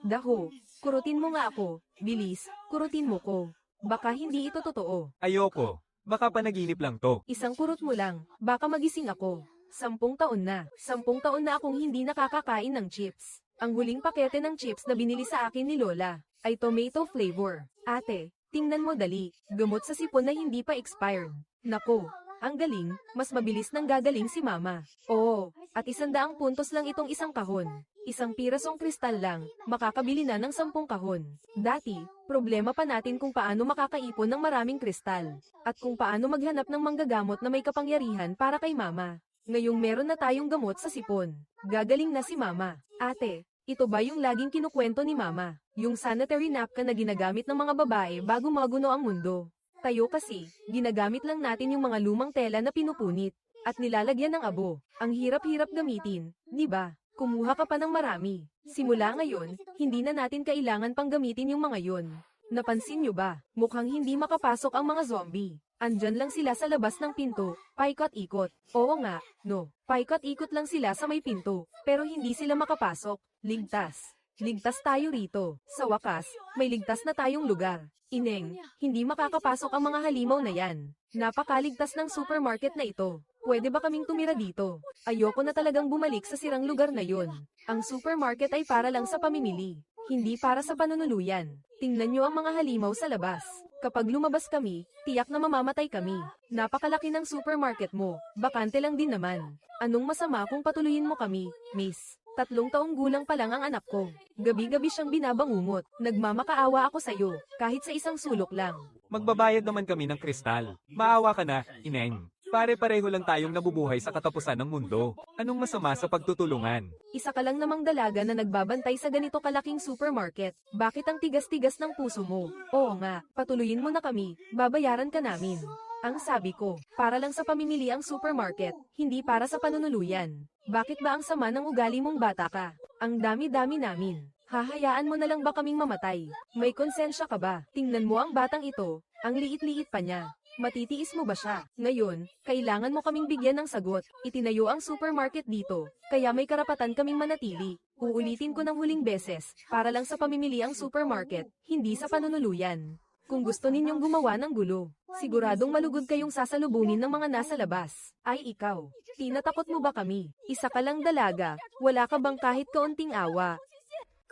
Daho, kurutin mo nga ako. Bilis, kurutin mo ko. Baka hindi ito totoo.
Ayoko. Baka panaginip lang to.
Isang kurot mo lang, baka magising ako. 10 taon na. 10 taon na akong hindi nakakakain ng chips. Ang huling pakete ng chips na binili sa akin ni Lola ay tomato flavor. Ate, tingnan mo dali. Gamot sa sipon na hindi pa expired. Nako, ang galing, mas mabilis nang gagaling si Mama. Oo, at 100 puntos lang itong isang kahon. Isang pirasong kristal lang, makakabili na ng 10 kahon. Dati, problema pa natin kung paano makakaipon ng maraming kristal. At kung paano maghanap ng manggagamot na may kapangyarihan para kay Mama. Ngayong meron na tayong gamot sa sipon. Gagaling na si Mama. Ate, ito ba yung laging kinukwento ni Mama? Yung sanitary napkin na ginagamit ng mga babae bago maguno ang mundo. Tayo kasi, ginagamit lang natin yung mga lumang tela na pinupunit. At nilalagyan ng abo. Ang hirap-hirap gamitin, di ba? Kumuha ka pa ng marami. Simula ngayon, hindi na natin kailangan pang gamitin yung mga yon. Napansin nyo ba? Mukhang hindi makapasok ang mga zombie. Andyan lang sila sa labas ng pinto, paikot-ikot. Oo nga, no. Paikot-ikot lang sila sa may pinto, pero hindi sila makapasok. Ligtas. Ligtas tayo rito. Sa wakas, may ligtas na tayong lugar. Ineng, hindi makakapasok ang mga halimaw na yan. Napakaligtas ng supermarket na ito. Pwede ba kaming tumira dito? Ayoko na talagang bumalik sa sirang lugar na yun. Ang supermarket ay para lang sa pamimili, hindi para sa panunuluyan. Tingnan nyo ang mga halimaw sa labas. Kapag lumabas kami, tiyak na mamamatay kami. Napakalaki ng supermarket mo, bakante lang din naman. Anong masama kung patuluyin mo kami, miss? 3 taong gulang pa lang ang anak ko. Gabi-gabi siyang binabangungot. Nagmamakaawa ako sa'yo, kahit sa isang sulok lang.
Magbabayad naman kami ng kristal. Maawa ka na, Ineng. Pare-pareho lang tayong nabubuhay sa katapusan ng mundo. Anong masama sa pagtutulungan?
Isa ka lang namang dalaga na nagbabantay sa ganito kalaking supermarket. Bakit ang tigas-tigas ng puso mo? Oo nga, patuloyin mo na kami, babayaran ka namin. Ang sabi ko, para lang sa pamimili ang supermarket, hindi para sa panunuluyan. Bakit ba ang sama ng ugali mong bata ka? Ang dami-dami namin. Hahayaan mo na lang ba kaming mamatay? May konsensya ka ba? Tingnan mo ang batang ito, ang liit-liit pa niya. Matitiis mo ba siya? Ngayon, kailangan mo kaming bigyan ng sagot. Itinayo ang supermarket dito, kaya may karapatan kaming manatili. Uulitin ko ng huling beses, para lang sa pamimili ang supermarket, hindi sa panunuluyan. Kung gusto ninyong gumawa ng gulo, siguradong malugod kayong sasalubungin ng mga nasa labas. Ay ikaw, tinatakot mo ba kami? Isa ka lang dalaga, wala ka bang kahit kaunting awa?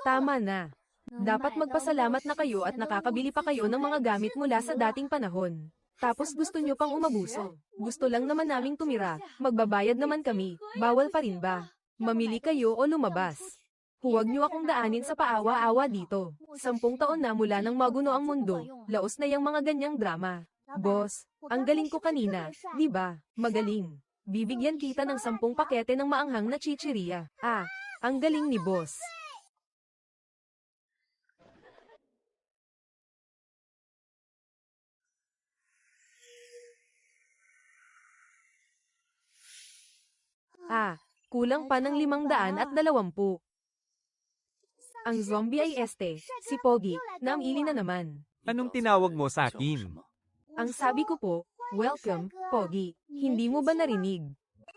Tama na. Dapat magpasalamat na kayo at nakakabili pa kayo ng mga gamit mula sa dating panahon. Tapos gusto nyo pang umabuso. Gusto lang naman naming tumira, magbabayad naman kami, bawal pa rin ba? Mamili kayo o lumabas. Huwag niyo akong daanin sa paawa-awa dito. 10 taon na mula nang maguno ang mundo, laos na yung mga ganyang drama. Boss, ang galing ko kanina, di ba? Magaling. Bibigyan kita ng 10 pakete ng maanghang na chichirya. Ah, ang galing ni boss. Ah, kulang pa ng 520. Ang zombie ay si Pogi, namili na naman.
Anong tinawag mo sa akin?
Ang sabi ko po, welcome, Pogi. Hindi mo ba narinig?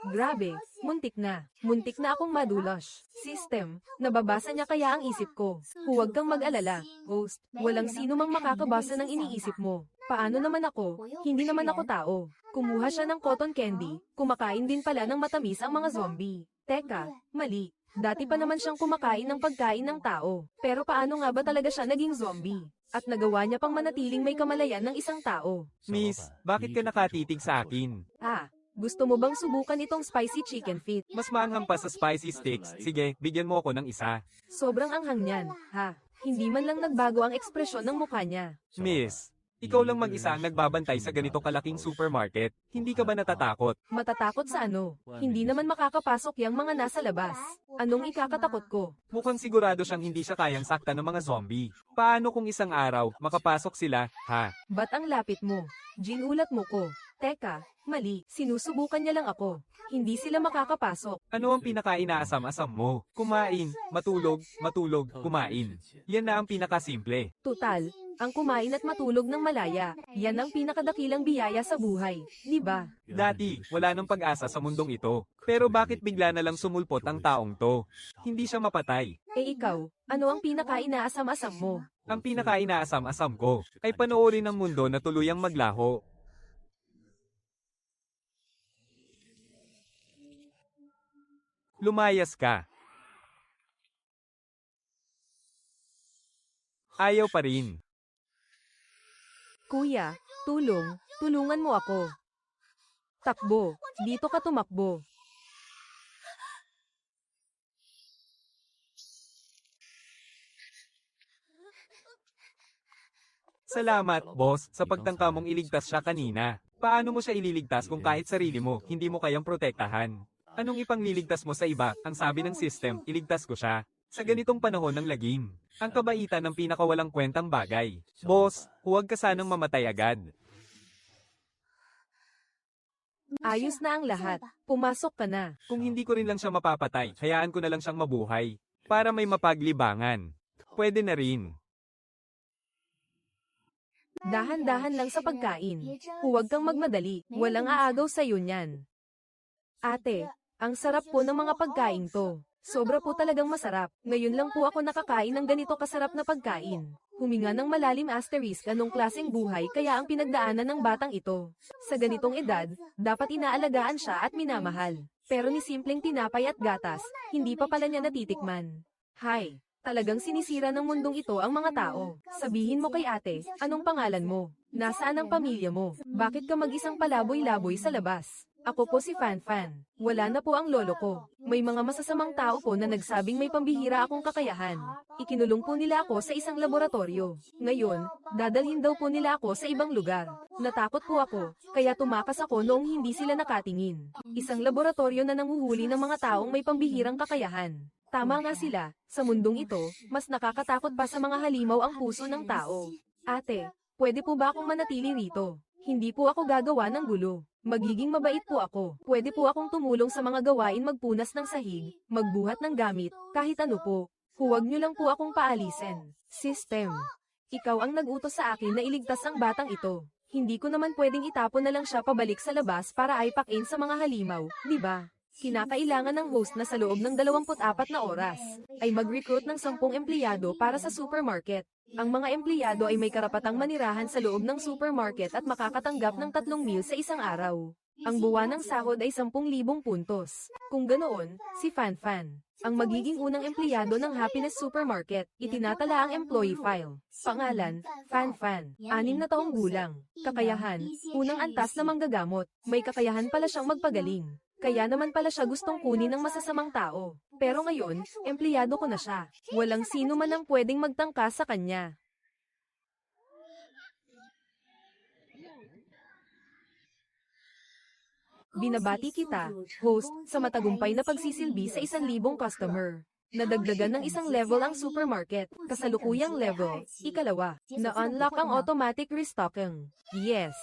Grabe, muntik na. Muntik na akong madulas. System, nababasa niya kaya ang isip ko. Huwag kang mag-alala, host. Walang sino mang makakabasa ng iniisip mo. Paano naman ako? Hindi naman ako tao. Kumuha siya ng cotton candy, kumakain din pala ng matamis ang mga zombie. Teka, mali. Dati pa naman siyang kumakain ng pagkain ng tao. Pero paano nga ba talaga siya naging zombie? At nagawa niya pang manatiling may kamalayan ng isang tao.
Miss, bakit ka nakatitig sa akin?
Ah, gusto mo bang subukan itong spicy chicken feet?
Mas maanghang pa sa spicy sticks. Sige, bigyan mo ako ng isa.
Sobrang anghang niyan, ha? Hindi man lang nagbago ang ekspresyon ng mukha niya.
Miss, ikaw lang mag-isa ang nagbabantay sa ganito kalaking supermarket. Hindi ka ba natatakot?
Matatakot sa ano? Hindi naman makakapasok yang mga nasa labas. Anong ikakatakot ko?
Mukhang sigurado siyang hindi siya kayang sakta ng mga zombie. Paano kung isang araw, makapasok sila, ha?
Ba't ang lapit mo? Ginulat mo ko. Teka, mali. Sinusubukan niya lang ako. Hindi sila makakapasok.
Ano ang pinaka-inaasam-asam mo? Kumain, matulog, matulog, kumain. Yan na ang pinakasimple.
Tutal, ang kumain at matulog ng malaya. Yan ang pinakadakilang biyaya sa buhay. Di ba?
Dati, wala nang pag-asa sa mundong ito. Pero bakit bigla na lang sumulpot ang taong to? Hindi siya mapatay.
Eh ikaw, ano ang pinaka-inaasam-asam mo?
Ang pinaka-inaasam-asam ko ay panoorin ng mundo na tuluyang maglaho. Lumayas ka. Ayaw pa rin.
Kuya, tulungan mo ako. Takbo, dito ka tumakbo.
Salamat, boss, sa pagtangka mong iligtas siya kanina. Paano mo siya ililigtas kung kahit sarili mo, hindi mo kayang protektahan? Anong ipangliligtas mo sa iba? Ang sabi ng system, iligtas ko siya. Sa ganitong panahon ng lagim, ang kabaitan ng pinakawalang kwentang bagay. Boss, huwag ka sanang mamatay agad.
Ayos na ang lahat. Pumasok ka na.
Kung hindi ko rin lang siya mapapatay, hayaan ko na lang siyang mabuhay. Para may mapaglibangan. Pwede na rin.
Dahan-dahan lang sa pagkain. Huwag kang magmadali. Walang aagaw sa'yo niyan. Ate, ang sarap po ng mga pagkain to. Sobra po talagang masarap. Ngayon lang po ako nakakain ng ganito kasarap na pagkain. Huminga ng malalim asterisk anong klaseng buhay kaya ang pinagdaanan ng batang ito. Sa ganitong edad, dapat inaalagaan siya at minamahal. Pero ni simpleng tinapay at gatas, hindi pa pala niya natitikman. Hay, talagang sinisira ng mundong ito ang mga tao. Sabihin mo kay ate, anong pangalan mo? Nasaan ang pamilya mo? Bakit ka mag-isang palaboy-laboy sa labas? Ako po si Fanfan. Wala na po ang lolo ko. May mga masasamang tao po na nagsabing may pambihira akong kakayahan. Ikinulong po nila ako sa isang laboratorio. Ngayon, dadalhin daw po nila ako sa ibang lugar. Natakot po ako, kaya tumakas ako noong hindi sila nakatingin. Isang laboratorio na nanguhuli ng mga taong may pambihirang kakayahan. Tama nga sila, sa mundong ito, mas nakakatakot pa sa mga halimaw ang puso ng tao. Ate, pwede po ba akong manatili rito? Hindi po ako gagawa ng gulo. Magiging mabait po ako. Pwede po akong tumulong sa mga gawain magpunas ng sahig, magbuhat ng gamit, kahit ano po. Huwag niyo lang po akong paalisin. System. Ikaw ang nag-utos sa akin na iligtas ang batang ito. Hindi ko naman pwedeng itapon na lang siya pabalik sa labas para aipakin sa mga halimaw, di ba? Kinakailangan ng host na sa loob ng 24 na oras ay mag-recruit ng 10 empleyado para sa supermarket. Ang mga empleyado ay may karapatang manirahan sa loob ng supermarket at makakatanggap ng 3 meal sa isang araw. Ang buwan ng sahod ay 10,000 puntos. Kung ganoon, si Fanfan, ang magiging unang empleyado ng Happiness Supermarket, itinatala ang employee file. Pangalan, Fanfan, 6 na taong gulang. Kakayahan, unang antas na manggagamot. May kakayahan pala siyang magpagaling. Kaya naman pala siya gustong kunin ng masasamang tao. Pero ngayon, empleyado ko na siya. Walang sino man ang pwedeng magtangka sa kanya. Binabati kita, host, sa matagumpay na pagsisilbi sa 1,000 customer. Nadagdagan ng 1 level ang supermarket, kasalukuyang level, 2, na-unlock ang automatic restocking. Yes.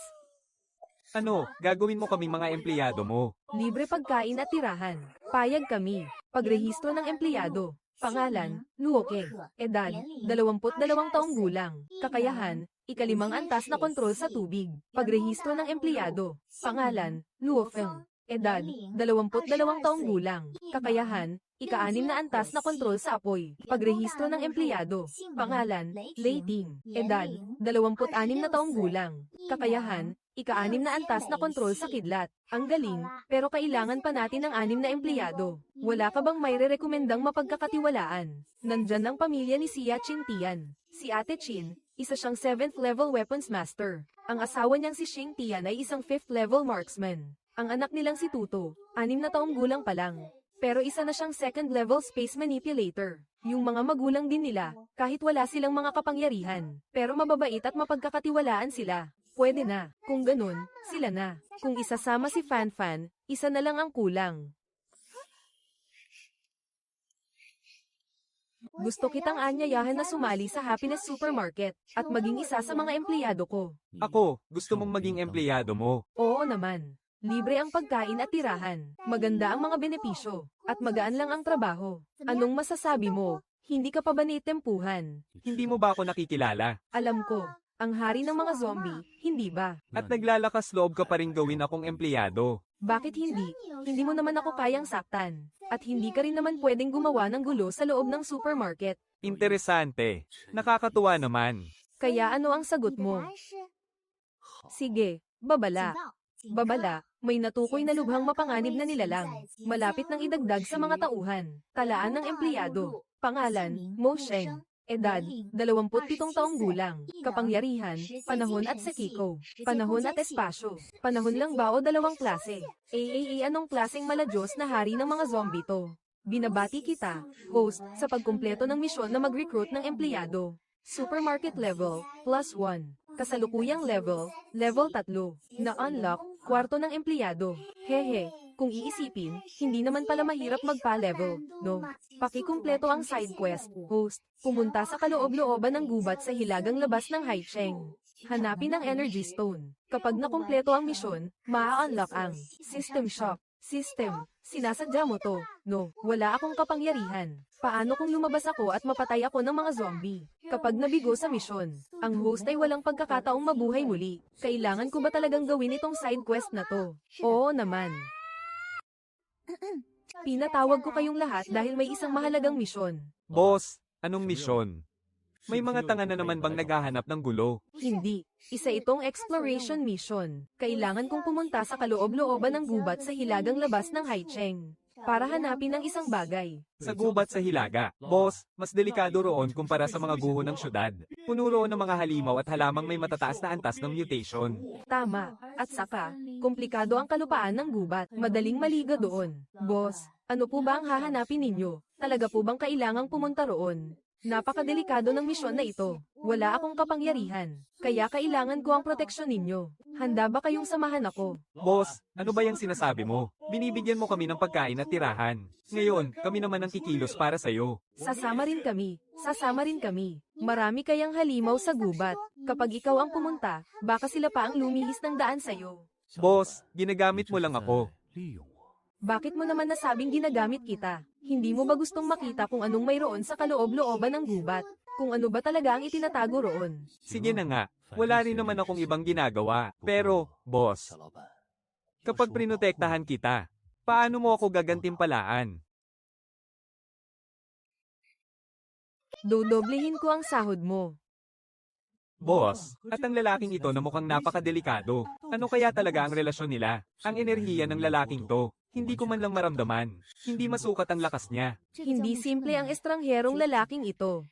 Ano, gagawin mo kami mga empleyado mo?
Libre pagkain at tirahan. Payag kami. Pagrehistro ng empleyado. Pangalan, Luoke. Edad, 22 taong gulang. Kakayahan, 5 antas na kontrol sa tubig. Pagrehistro ng empleyado. Pangalan, Luofeng. Edad, 22 taong gulang. Kakayahan, 6 na antas na kontrol sa apoy. Pagrehistro ng empleyado. Pangalan, Leiting. Edad, 26 na taong gulang. Kakayahan, 6 na antas na kontrol sa kidlat. Ang galing, pero kailangan pa natin ng 6 na empleyado. Wala ka bang may re-rekomendang mapagkakatiwalaan? Nandyan ang pamilya ni Sia Chintian. Si Ate Chin, isa siyang 7th level weapons master. Ang asawa niyang si Xing Tian ay isang 5th level marksman. Ang anak nilang si Tuto, 6 na taong gulang pa lang. Pero isa na siyang 2nd level space manipulator. Yung mga magulang din nila, kahit wala silang mga kapangyarihan, pero mababait at mapagkakatiwalaan sila. Pwede na. Kung ganun, sila na. Kung isasama si Fanfan, isa na lang ang kulang. Gusto kitang anyayahan na sumali sa Happiness Supermarket at maging isa sa mga empleyado ko.
Ako, gusto mong maging empleyado mo.
Oo naman. Libre ang pagkain at tirahan. Maganda ang mga benepisyo. At magaan lang ang trabaho. Anong masasabi mo? Hindi ka pa ba nitempuhan?
Hindi mo ba ako nakikilala?
Alam ko. Ang hari ng mga zombie, hindi ba?
At naglalakas loob ka pa rin gawin akong empleyado.
Bakit hindi? Hindi mo naman ako kayang saktan. At hindi ka rin naman pwedeng gumawa ng gulo sa loob ng supermarket.
Interesante. Nakakatuwa naman.
Kaya ano ang sagot mo? Sige, babala. Babala, may natukoy na lubhang mapanganib na nilalang. Malapit nang idagdag sa mga tauhan. Talaan ng empleyado. Pangalan, Mo Sheng. Edad, 27 taong gulang. Kapangyarihan, panahon at sekiko. Panahon at espasyo. Panahon lang ba o dalawang klase? Anong klaseng maladyos na hari ng mga zombie to? Binabati kita, host, sa pagkumpleto ng misyon na mag-recruit ng empleyado. Supermarket level, +1. Kasalukuyang level, level 3. Na-unlock, kwarto ng empleyado. Hehe. Kung iisipin, hindi naman pala mahirap magpa-level, no? Pakikumpleto ang side quest, host. Pumunta sa kaloob-looban ng gubat sa hilagang labas ng Haicheng. Hanapin ang energy stone. Kapag nakumpleto ang misyon, maa-unlock ang system shock. System, sinasadya mo to. No, wala akong kapangyarihan. Paano kung lumabas ako at mapatay ako ng mga zombie? Kapag nabigo sa misyon, ang host ay walang pagkakataong mabuhay muli. Kailangan ko ba talagang gawin itong side quest na to? Oo naman. Pinatawag ko kayong lahat dahil may isang mahalagang misyon.
Boss, anong misyon? May mga tanga na naman bang naghahanap ng gulo?
Hindi. Isa itong exploration mission. Kailangan kong pumunta sa kaloob-looban ng gubat sa hilagang labas ng Haicheng. para hanapin ang isang bagay.
Sa gubat sa Hilaga. Boss, mas delikado roon kumpara sa mga guho ng syudad. Puno roon ng mga halimaw at halamang may matataas na antas ng mutation.
Tama. At saka, komplikado ang kalupaan ng gubat. Madaling maliga doon. Boss, ano po ba ang hahanapin ninyo? Talaga po bang kailangang pumunta roon? Napakadelikado ng misyon na ito. Wala akong kapangyarihan. Kaya kailangan ko ang proteksyon ninyo. Handa ba kayong samahan ako?
Boss, ano ba yung sinasabi mo? Binibigyan mo kami ng pagkain at tirahan. Ngayon, kami naman ang kikilos para sa'yo.
Sasama rin kami. Sasama rin kami. Marami kayang halimaw sa gubat. Kapag ikaw ang pumunta, baka sila pa ang lumihis ng daan sa'yo.
Boss, ginagamit mo lang ako.
Bakit mo naman nasabing ginagamit kita? Hindi mo ba gustong makita kung anong mayroon sa kaloob-looban ng gubat? Kung ano ba talaga ang itinatago roon?
Sige na nga, wala rin naman akong ibang ginagawa. Pero, boss, kapag prinotektahan kita, paano mo ako gagantimpalaan?
Dodoblehin ko ang sahod mo.
Boss, at ang lalaking ito na mukhang napakadelikado. Ano kaya talaga ang relasyon nila? Ang enerhiya ng lalaking to, hindi ko man lang maramdaman. Hindi masukat ang lakas niya.
Hindi simple ang estrangherong lalaking ito.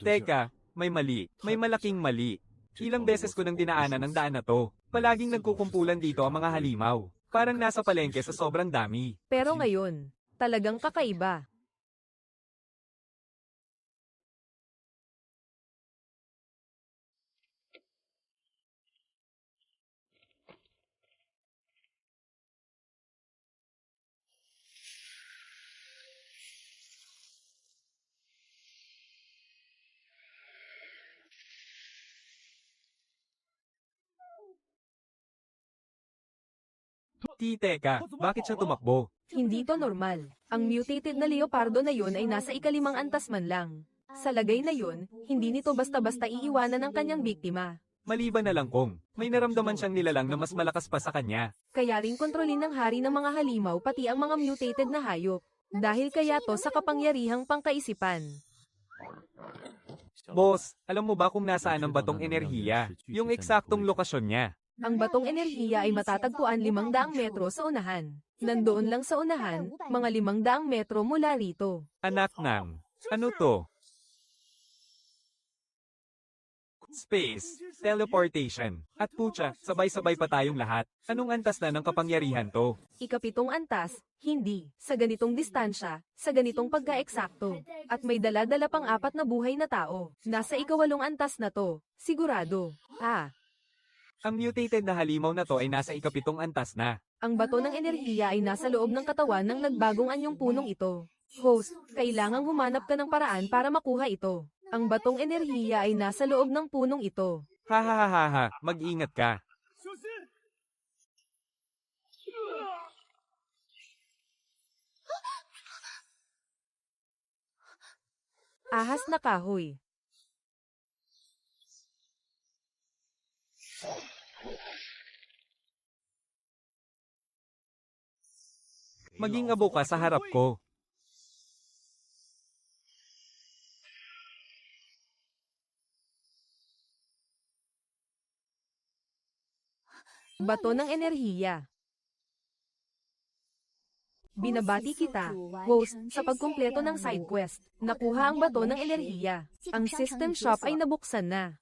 Teka, may mali. May malaking mali. Ilang beses ko nang dinaanan ang daan na to. Palaging nagkukumpulan dito ang mga halimaw. Parang nasa palengke sa sobrang dami.
Pero ngayon, talagang kakaiba.
Teka, bakit siya tumakbo?
Hindi to normal. Ang mutated na leopardo na yun ay nasa ikalimang antas man lang. Sa lagay na yun, hindi nito basta-basta iiwanan ang kanyang biktima.
Maliban na lang kung may naramdaman siyang nilalang na mas malakas pa sa kanya.
Kaya rin kontrolin ng hari ng mga halimaw pati ang mga mutated na hayop. Dahil kaya to sa kapangyarihang pangkaisipan.
Boss, alam mo ba kung nasaan ang batong enerhiya? Yung eksaktong lokasyon niya.
Ang batong enerhiya ay matatagpuan 500 metro sa unahan. Nandoon lang sa unahan, mga 500 metro mula rito.
Anak ng, ano to? Space, teleportation, at putya, sabay-sabay pa tayong lahat. Anong antas na ng kapangyarihan to?
Ikapitong antas, hindi, sa ganitong distansya, sa ganitong pagkaeksakto. At may dala-dala pang 4 na buhay na tao. Nasa ikawalong antas na to, sigurado.
Ang mutated na halimaw na to ay nasa ikapitong antas na.
Ang bato ng enerhiya ay nasa loob ng katawan ng nagbagong anyong punong ito. Host, kailangang humanap ka ng paraan para makuha ito. Ang batong enerhiya ay nasa loob ng punong ito.
Ha, mag-ingat ka.
Ahas na kahoy.
Maging abo ka sa harap ko.
Bato ng enerhiya. Binabati kita, host, sa pagkumpleto ng side quest. Nakuha ang bato ng enerhiya. Ang system shop ay nabuksan na.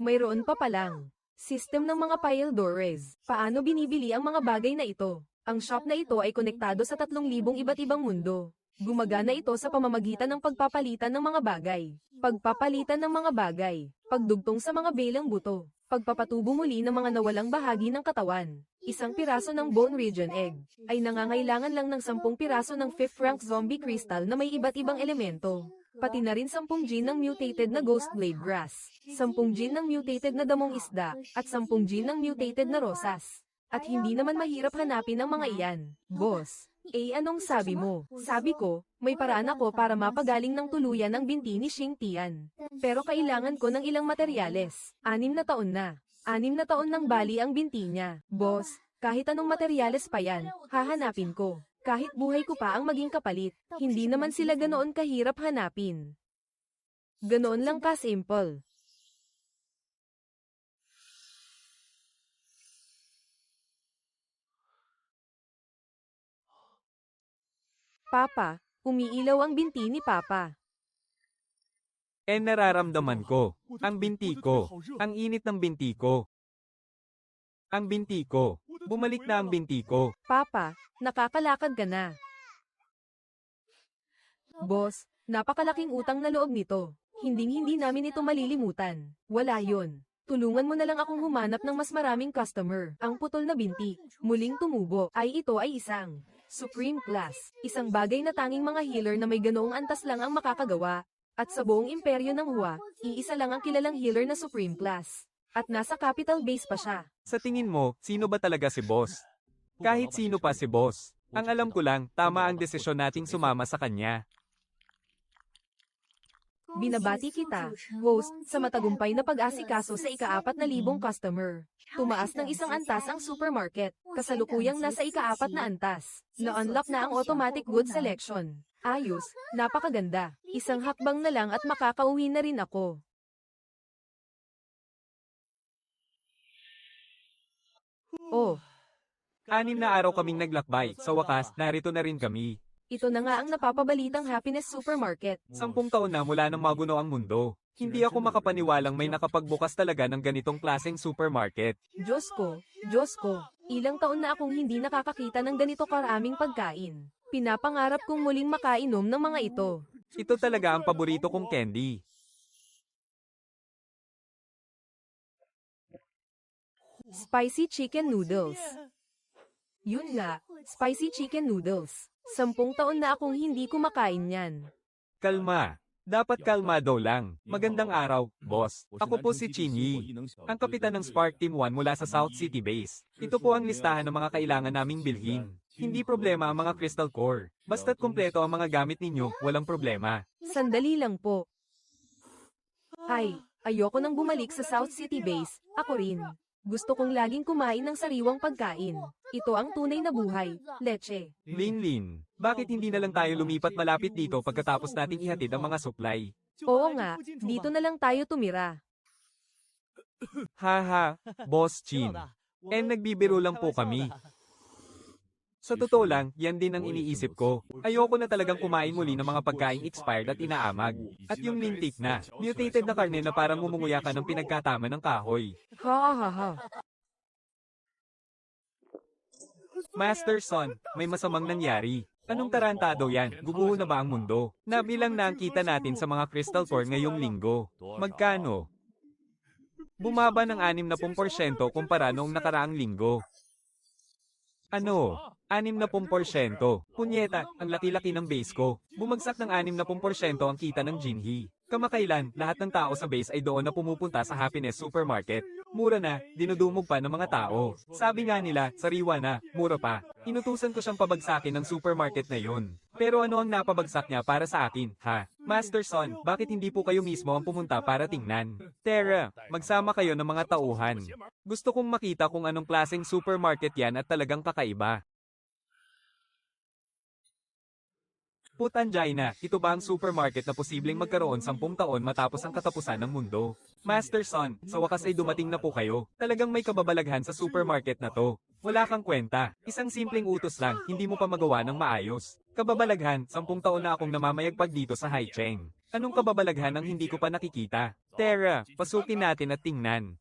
Mayroon pa palang. System ng mga pile doors. Paano binibili ang mga bagay na ito? Ang shop na ito ay konektado sa 3,000 iba't ibang mundo. Gumagana ito sa pamamagitan ng pagpapalitan ng mga bagay. Pagpapalitan ng mga bagay. Pagdugtong sa mga belang buto. Pagpapatubo muli ng mga nawalang bahagi ng katawan. Isang piraso ng bone region egg ay nangangailangan lang ng 10 piraso ng 5th rank zombie crystal na may iba't ibang elemento. Pati na rin 10 gene ng mutated na ghost blade grass, 10 gene ng mutated na damong isda, at 10 gene ng mutated na rosas. At hindi naman mahirap hanapin ang mga iyan, boss. Anong sabi mo? Sabi ko, may paraan ako para mapagaling ng tuluyan ang binti ni Xing Tian. Pero kailangan ko ng ilang materyales. 6 na taon na. 6 na taon nang bali ang binti niya. Boss, kahit anong materyales pa yan, hahanapin ko. Kahit buhay ko pa ang maging kapalit, hindi naman sila ganoon kahirap hanapin. Ganoon lang ka-simple. Papa, umiilaw ang binti ni Papa.
Nararamdaman ko. Ang binti ko. Ang init ng binti ko. Ang binti ko. Bumalik na ang binti ko.
Papa, nakakalakad ka na. Boss, napakalaking utang na loob nito. Hinding-hindi namin ito malilimutan. Wala yon. Tulungan mo na lang akong humanap ng mas maraming customer. Ang putol na binti, muling tumubo, ay ito ay isang Supreme Class. Isang bagay na tanging mga healer na may ganoong antas lang ang makakagawa. At sa buong imperyo ng Hua, iisa lang ang kilalang healer na Supreme Class. At nasa capital base pa siya.
Sa tingin mo, sino ba talaga si boss? Kahit sino pa si boss. Ang alam ko lang, tama ang desisyon nating sumama sa kanya.
Binabati kita, host, sa matagumpay na pag-asikaso sa ika-4,000 customer. Tumaas ng isang antas ang supermarket, kasalukuyang nasa ika-4 na antas. Na-unlock na ang automatic goods selection. Ayos, napakaganda. Isang hakbang na lang at makakauwi na rin ako. Oh,
6 na araw kaming naglakbay. Sa wakas, narito na rin kami.
ito na nga ang napapabalitang Happiness Supermarket.
10 taon na mula nang maguno ang mundo. Hindi ako makapaniwalang may nakapagbukas talaga ng ganitong klaseng supermarket.
Diyos ko, ilang taon na akong hindi nakakakita ng ganito karaming pagkain. Pinapangarap kong muling makainom ng mga ito.
Ito talaga ang paborito kong candy.
Spicy Chicken Noodles. Yun nga, Spicy Chicken Noodles. 10 taon na akong hindi kumakain yan.
Kalma. Dapat kalmado lang. Magandang araw, boss. Ako po si Chinyi, ang kapitan ng Spark Team 1 mula sa South City Base. Ito po ang listahan ng mga kailangan naming bilhin. Hindi problema ang mga crystal core. Basta't kumpleto ang mga gamit ninyo, walang problema.
Sandali lang po. Ay, ayoko nang bumalik sa South City Base. Ako rin. Gusto kong laging kumain ng sariwang pagkain. Ito ang tunay na buhay, leche.
Linlin, bakit hindi na lang tayo lumipat malapit dito pagkatapos nating ihatid ang mga supply?
Oo nga, dito na lang tayo tumira.
Haha, Boss Chin. Nagbibiro lang po kami. Sa totoo lang, yan din ang iniisip ko. Ayoko na talagang kumain muli ng mga pagkain expired at inaamag. At yung lintik na, mutated na karne na parang mumunguya ka ng pinagkatama ng kahoy.
Ha ha ha.
Master Son, may masamang nangyari. Anong tarantado yan? Guguho na ba ang mundo? Nabilang na ang kita natin sa mga crystal core ngayong linggo. Magkano? Bumaba ng 60% kumpara noong nakaraang linggo. Ano? 60%. Punyeta, ang laki-laki ng base ko. Bumagsak ng 60% ang kita ng Jinhee. Kamakailan, lahat ng tao sa base ay doon na pumupunta sa Happiness Supermarket. Mura na, dinudumog pa ng mga tao. Sabi nga nila, sariwa na, mura pa. Inutusan ko siyang pabagsakin ng supermarket na yun. Pero ano ang napabagsak niya para sa akin, ha? Master Son, bakit hindi po kayo mismo ang pumunta para tingnan? Tara, magsama kayo ng mga tauhan. Gusto kong makita kung anong klaseng supermarket yan at talagang kakaiba. Putanjay na, ito ba ang supermarket na posibleng magkaroon 10 taon matapos ang katapusan ng mundo? Master Son, sa wakas ay dumating na po kayo. Talagang may kababalaghan sa supermarket na to. Wala kang kwenta. Isang simpleng utos lang, hindi mo pa magawa ng maayos. Kababalaghan, 10 taon na akong namamayagpag dito sa Haicheng. Anong kababalaghan ang hindi ko pa nakikita? Tara, pasukin natin at tingnan.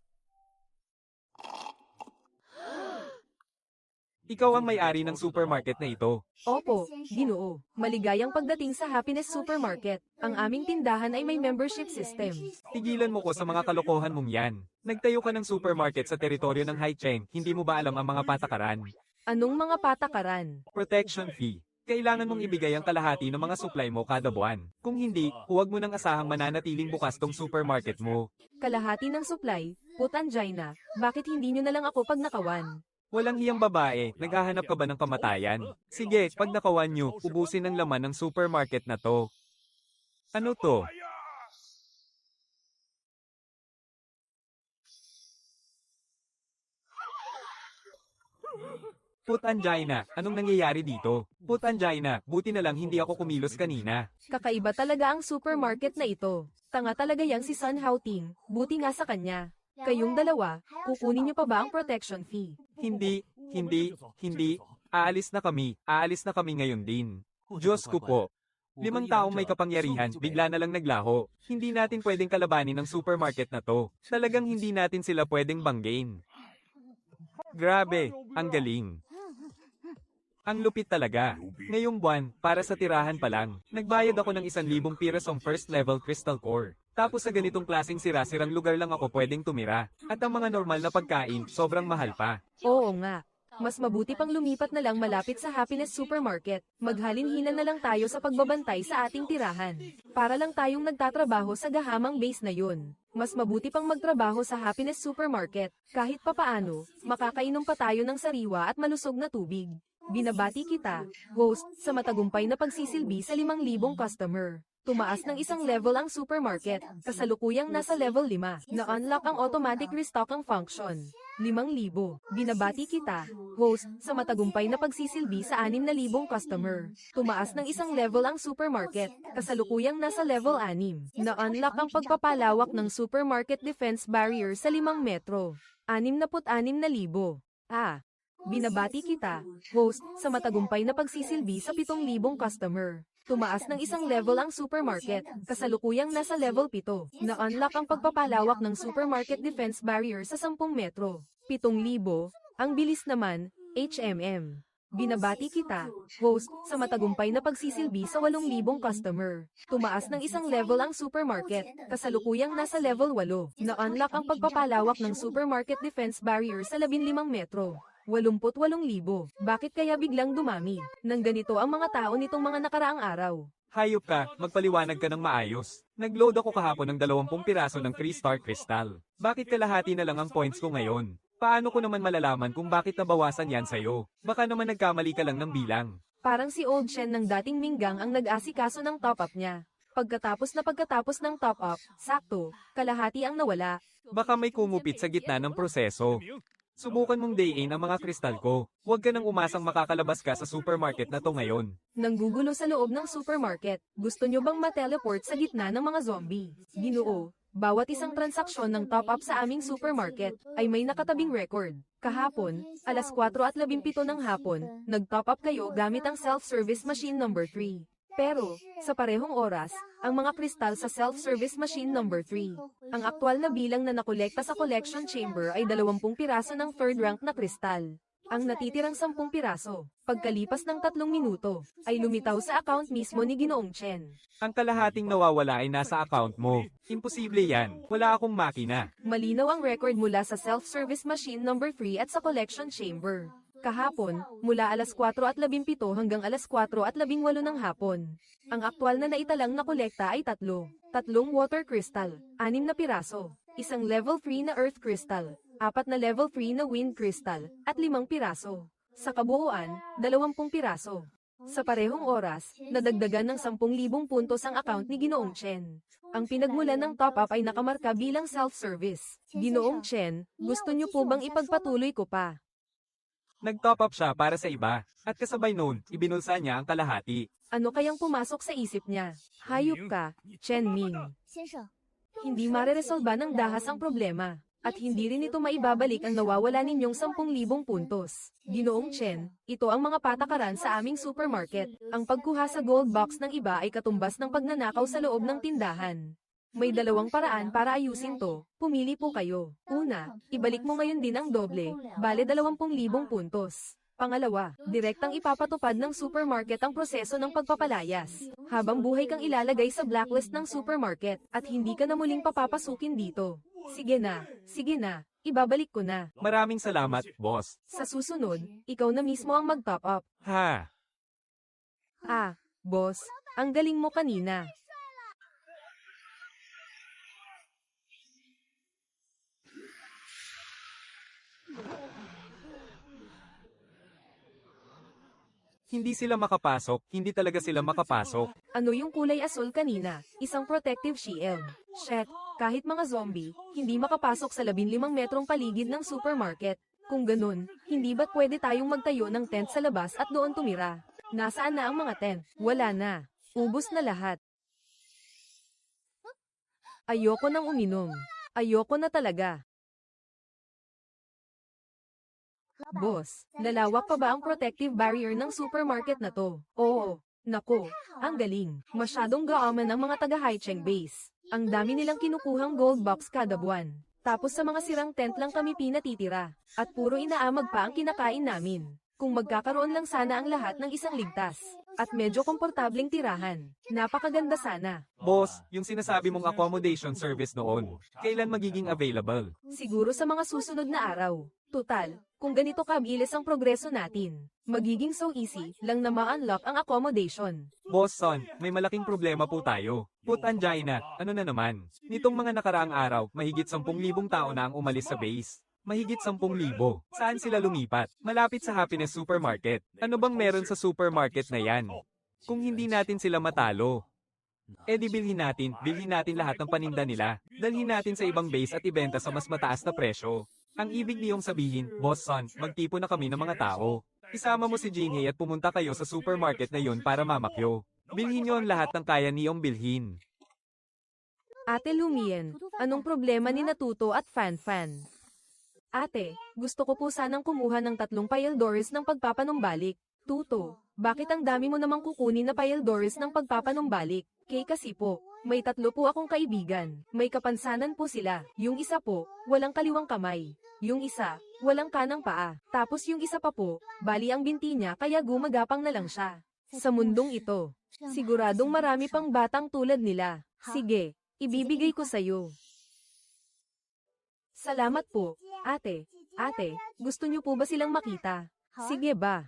Ikaw ang may-ari ng supermarket na ito.
Opo, Ginoo. Maligayang pagdating sa Happiness Supermarket. Ang aming tindahan ay may membership system.
Tigilan mo ko sa mga kalokohan mong yan. Nagtayo ka ng supermarket sa teritoryo ng Haicheng, hindi mo ba alam ang mga patakaran?
Anong mga patakaran?
Protection fee. Kailangan mong ibigay ang kalahati ng mga supply mo kada buwan. Kung hindi, huwag mo nang asahang mananatiling bukas tong supermarket mo.
Kalahati ng supply, Putanjay na. Bakit hindi nyo na lang ako pag nakawan?
Walang hiyang babae, naghahanap ka ba ng kamatayan? Sige, pag nakawan nyo, ubusin ang laman ng supermarket na to. Ano to? Putanjay na, anong nangyayari dito? Putanjay na, buti na lang hindi ako kumilos kanina.
Kakaiba talaga ang supermarket na ito. Tanga talaga yang si Sun Haoting, buti nga sa kanya. Kayong dalawa, kukunin niyo pa ba ang protection fee?
Hindi. Aalis na kami ngayon din. Diyos ko po. 5 taong may kapangyarihan, bigla na lang naglaho. Hindi natin pwedeng kalabanin ng supermarket na to. Talagang hindi natin sila pwedeng banggain. Grabe, ang galing. Ang lupit talaga. Ngayong buwan, para sa tirahan pa lang, nagbayad ako ng 1,000 pirasong first level crystal core. Tapos sa ganitong klaseng sira-sirang lugar lang ako pwedeng tumira. At ang mga normal na pagkain, sobrang mahal pa.
Oo nga. Mas mabuti pang lumipat na lang malapit sa Happiness Supermarket. Maghalinhinan na lang tayo sa pagbabantay sa ating tirahan. Para lang tayong nagtatrabaho sa gahamang base na yun. Mas mabuti pang magtrabaho sa Happiness Supermarket. Kahit papaano, makakainom pa tayo ng sariwa at malusog na tubig. Binabati kita, host, sa matagumpay na pagsisilbi sa 5,000 customer. Tumaas ng isang level ang supermarket, kasalukuyang nasa level 5, na-unlock ang automatic restocking function. 5,000. Binabati kita, host, sa matagumpay na pagsisilbi sa 6,000 customer. Tumaas ng isang level ang supermarket, kasalukuyang nasa level 6, na-unlock ang pagpapalawak ng supermarket defense barrier sa 5 metro. 66,000. Binabati kita, host, sa matagumpay na pagsisilbi sa 7,000 customer. Tumaas ng isang level ang supermarket, kasalukuyang nasa level 7, na-unlock ang pagpapalawak ng supermarket defense barrier sa 10 metro. 7,000, ang bilis naman, HMM. Binabati kita, host, sa matagumpay na pagsisilbi sa 8,000 customer. Tumaas ng isang level ang supermarket, kasalukuyang nasa level 8, na-unlock ang pagpapalawak ng supermarket defense barrier sa 15 metro. 88,000. Bakit kaya biglang dumami? Nang ganito ang mga tao nitong mga nakaraang araw.
Hayop ka, magpaliwanag ka ng maayos. Nag-load ako kahapon ng 20 piraso ng 3-star crystal. Bakit kalahati na lang ang points ko ngayon? Paano ko naman malalaman kung bakit nabawasan yan sa'yo? Baka naman nagkamali ka lang ng bilang.
Parang si Old Shen ng dating Minggang ang nag-asikaso ng top-up niya. Pagkatapos ng top-up, sakto, kalahati ang nawala.
Baka may kumupit sa gitna ng proseso. Subukan mong day-in ang mga kristal ko. Huwag ka nang umasang makakalabas ka sa supermarket na to ngayon.
Nanggugulo sa loob ng supermarket. Gusto nyo bang ma-teleport sa gitna ng mga zombie? Ginoo, bawat isang transaksyon ng top-up sa aming supermarket ay may nakatabing record. Kahapon, alas 4:17 ng hapon, nag-top up kayo gamit ang self-service machine number 3. Pero, sa parehong oras, ang mga kristal sa self-service machine number 3. Ang aktwal na bilang na nakolekta sa collection chamber ay 20 piraso ng third rank na kristal. Ang natitirang 10 piraso, pagkalipas ng 3 minuto, ay lumitaw sa account mismo ni Ginoong Chen.
Ang kalahating nawawala ay nasa account mo. Imposible yan. Wala akong makina.
Malinaw ang record mula sa self-service machine number 3 at sa collection chamber. Kahapon, mula alas 4:17 hanggang alas 4:18 ng hapon. Ang aktwal na naitalang na kolekta ay 3 water crystal, 6 na piraso, isang level 3 na earth crystal, 4 na level 3 na wind crystal, at 5 piraso. Sa kabuuan, 20 piraso. Sa parehong oras, nadagdagan ng 10,000 puntos ang account ni Ginoong Chen. Ang pinagmulan ng top-up ay nakamarka bilang self-service. Ginoong Chen, gusto niyo po bang ipagpatuloy ko pa?
Nag-top up siya para sa iba, at kasabay noon, ibinulsa niya ang kalahati.
Ano kayang pumasok sa isip niya? Hayop ka, Chen Ming. Hindi mareresolba ng dahas ang problema, at hindi rin ito maibabalik ang nawawala ninyong 10,000 puntos. Ginoong Chen, ito ang mga patakaran sa aming supermarket. Ang pagkuha sa gold box ng iba ay katumbas ng pagnanakaw sa loob ng tindahan. May 2 paraan para ayusin to, pumili po kayo. Una, ibalik mo ngayon din ang doble, bale 20,000 puntos. Pangalawa, direktang ipapatupad ng supermarket ang proseso ng pagpapalayas. Habang buhay kang ilalagay sa blacklist ng supermarket, at hindi ka na muling papapasukin dito. Sige na, ibabalik ko na.
Maraming salamat, boss.
Sa susunod, ikaw na mismo ang mag-top up.
Ha?
Boss, ang galing mo kanina.
Hindi sila makapasok, hindi talaga sila makapasok.
Ano yung kulay asul kanina? Isang protective shield. Shit, kahit mga zombie, hindi makapasok sa 15 metrong paligid ng supermarket. Kung ganun, hindi ba't pwede tayong magtayo ng tent sa labas at doon tumira? Nasaan na ang mga tent? Wala na. Ubus na lahat. Ayoko nang uminom. Ayoko na talaga. Boss, lalawak pa ba ang protective barrier ng supermarket na to? Oo, Nako, ang galing. Masyadong gaaman ang mga taga-Haicheng base. Ang dami nilang kinukuhang gold box kada buwan. Tapos sa mga sirang tent lang kami pinatitira. At puro inaamag pa ang kinakain namin. Kung magkakaroon lang sana ang lahat ng isang ligtas. At medyo komportableng tirahan. Napakaganda sana.
Boss, yung sinasabi mong accommodation service noon, kailan magiging available?
Siguro sa mga susunod na araw. Tutal, kung ganito kabilis ang progreso natin, magiging so easy lang na ma-unlock ang accommodation.
Boss Son, may malaking problema po tayo. Put angina, ano na naman? Nitong mga nakaraang araw, mahigit 10,000 tao na ang umalis sa base. Mahigit 10,000. Saan sila lumipat? Malapit sa Happiness Supermarket. Ano bang meron sa supermarket na yan? Kung hindi natin sila matalo, di bilhin natin lahat ng paninda nila. Dalhin natin sa ibang base at ibenta sa mas mataas na presyo. Ang ibig niyong sabihin, Boss Son, magtipo na kami ng mga tao. Isama mo si Jinhei at pumunta kayo sa supermarket na yun para mamakyo. Bilhin niyo ang lahat ng kaya niyong bilhin.
Ate Lumien, anong problema ni Natuto at Fan-Fan? Ate, gusto ko po sanang kumuha ng 3 Payaldores ng pagpapanumbalik. Tuto, bakit ang dami mo namang kukunin na Payaldores ng pagpapanumbalik? Kasi po, may 3 po akong kaibigan. May kapansanan po sila. Yung isa po, walang kaliwang kamay. Yung isa, walang kanang paa. Tapos yung isa pa po, bali ang binti niya kaya gumagapang na lang siya. Sa mundong ito, siguradong marami pang batang tulad nila. Sige, ibibigay ko sa'yo. Salamat po, ate. Ate, gusto niyo po ba silang makita? Sige ba?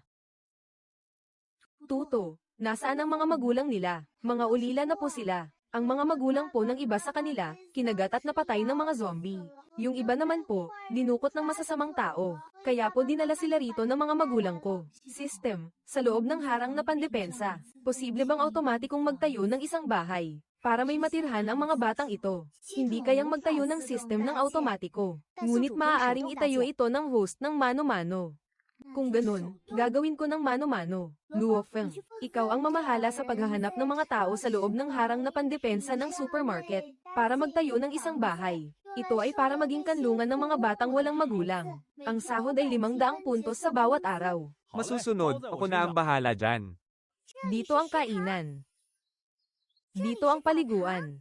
Tuto, nasaan ang mga magulang nila? Mga ulila na po sila. Ang mga magulang po ng iba sa kanila, kinagat at napatay ng mga zombie. Yung iba naman po, dinukot ng masasamang tao. Kaya po dinala sila rito ng mga magulang ko. System, sa loob ng harang na pandepensa. Posible bang automatikong magtayo ng isang bahay? Para may matirhan ang mga batang ito. Hindi kayang magtayo ng system ng automatiko. Ngunit maaaring itayo ito ng host ng mano-mano. Kung ganun, gagawin ko ng mano-mano. Luo Feng, ikaw ang mamahala sa paghahanap ng mga tao sa loob ng harang na pandepensa ng supermarket para magtayo ng isang bahay. Ito ay para maging kanlungan ng mga batang walang magulang. Ang sahod ay 500 puntos sa bawat araw.
Masusunod, ako na ang bahala dyan.
Dito ang kainan. Dito ang paliguan.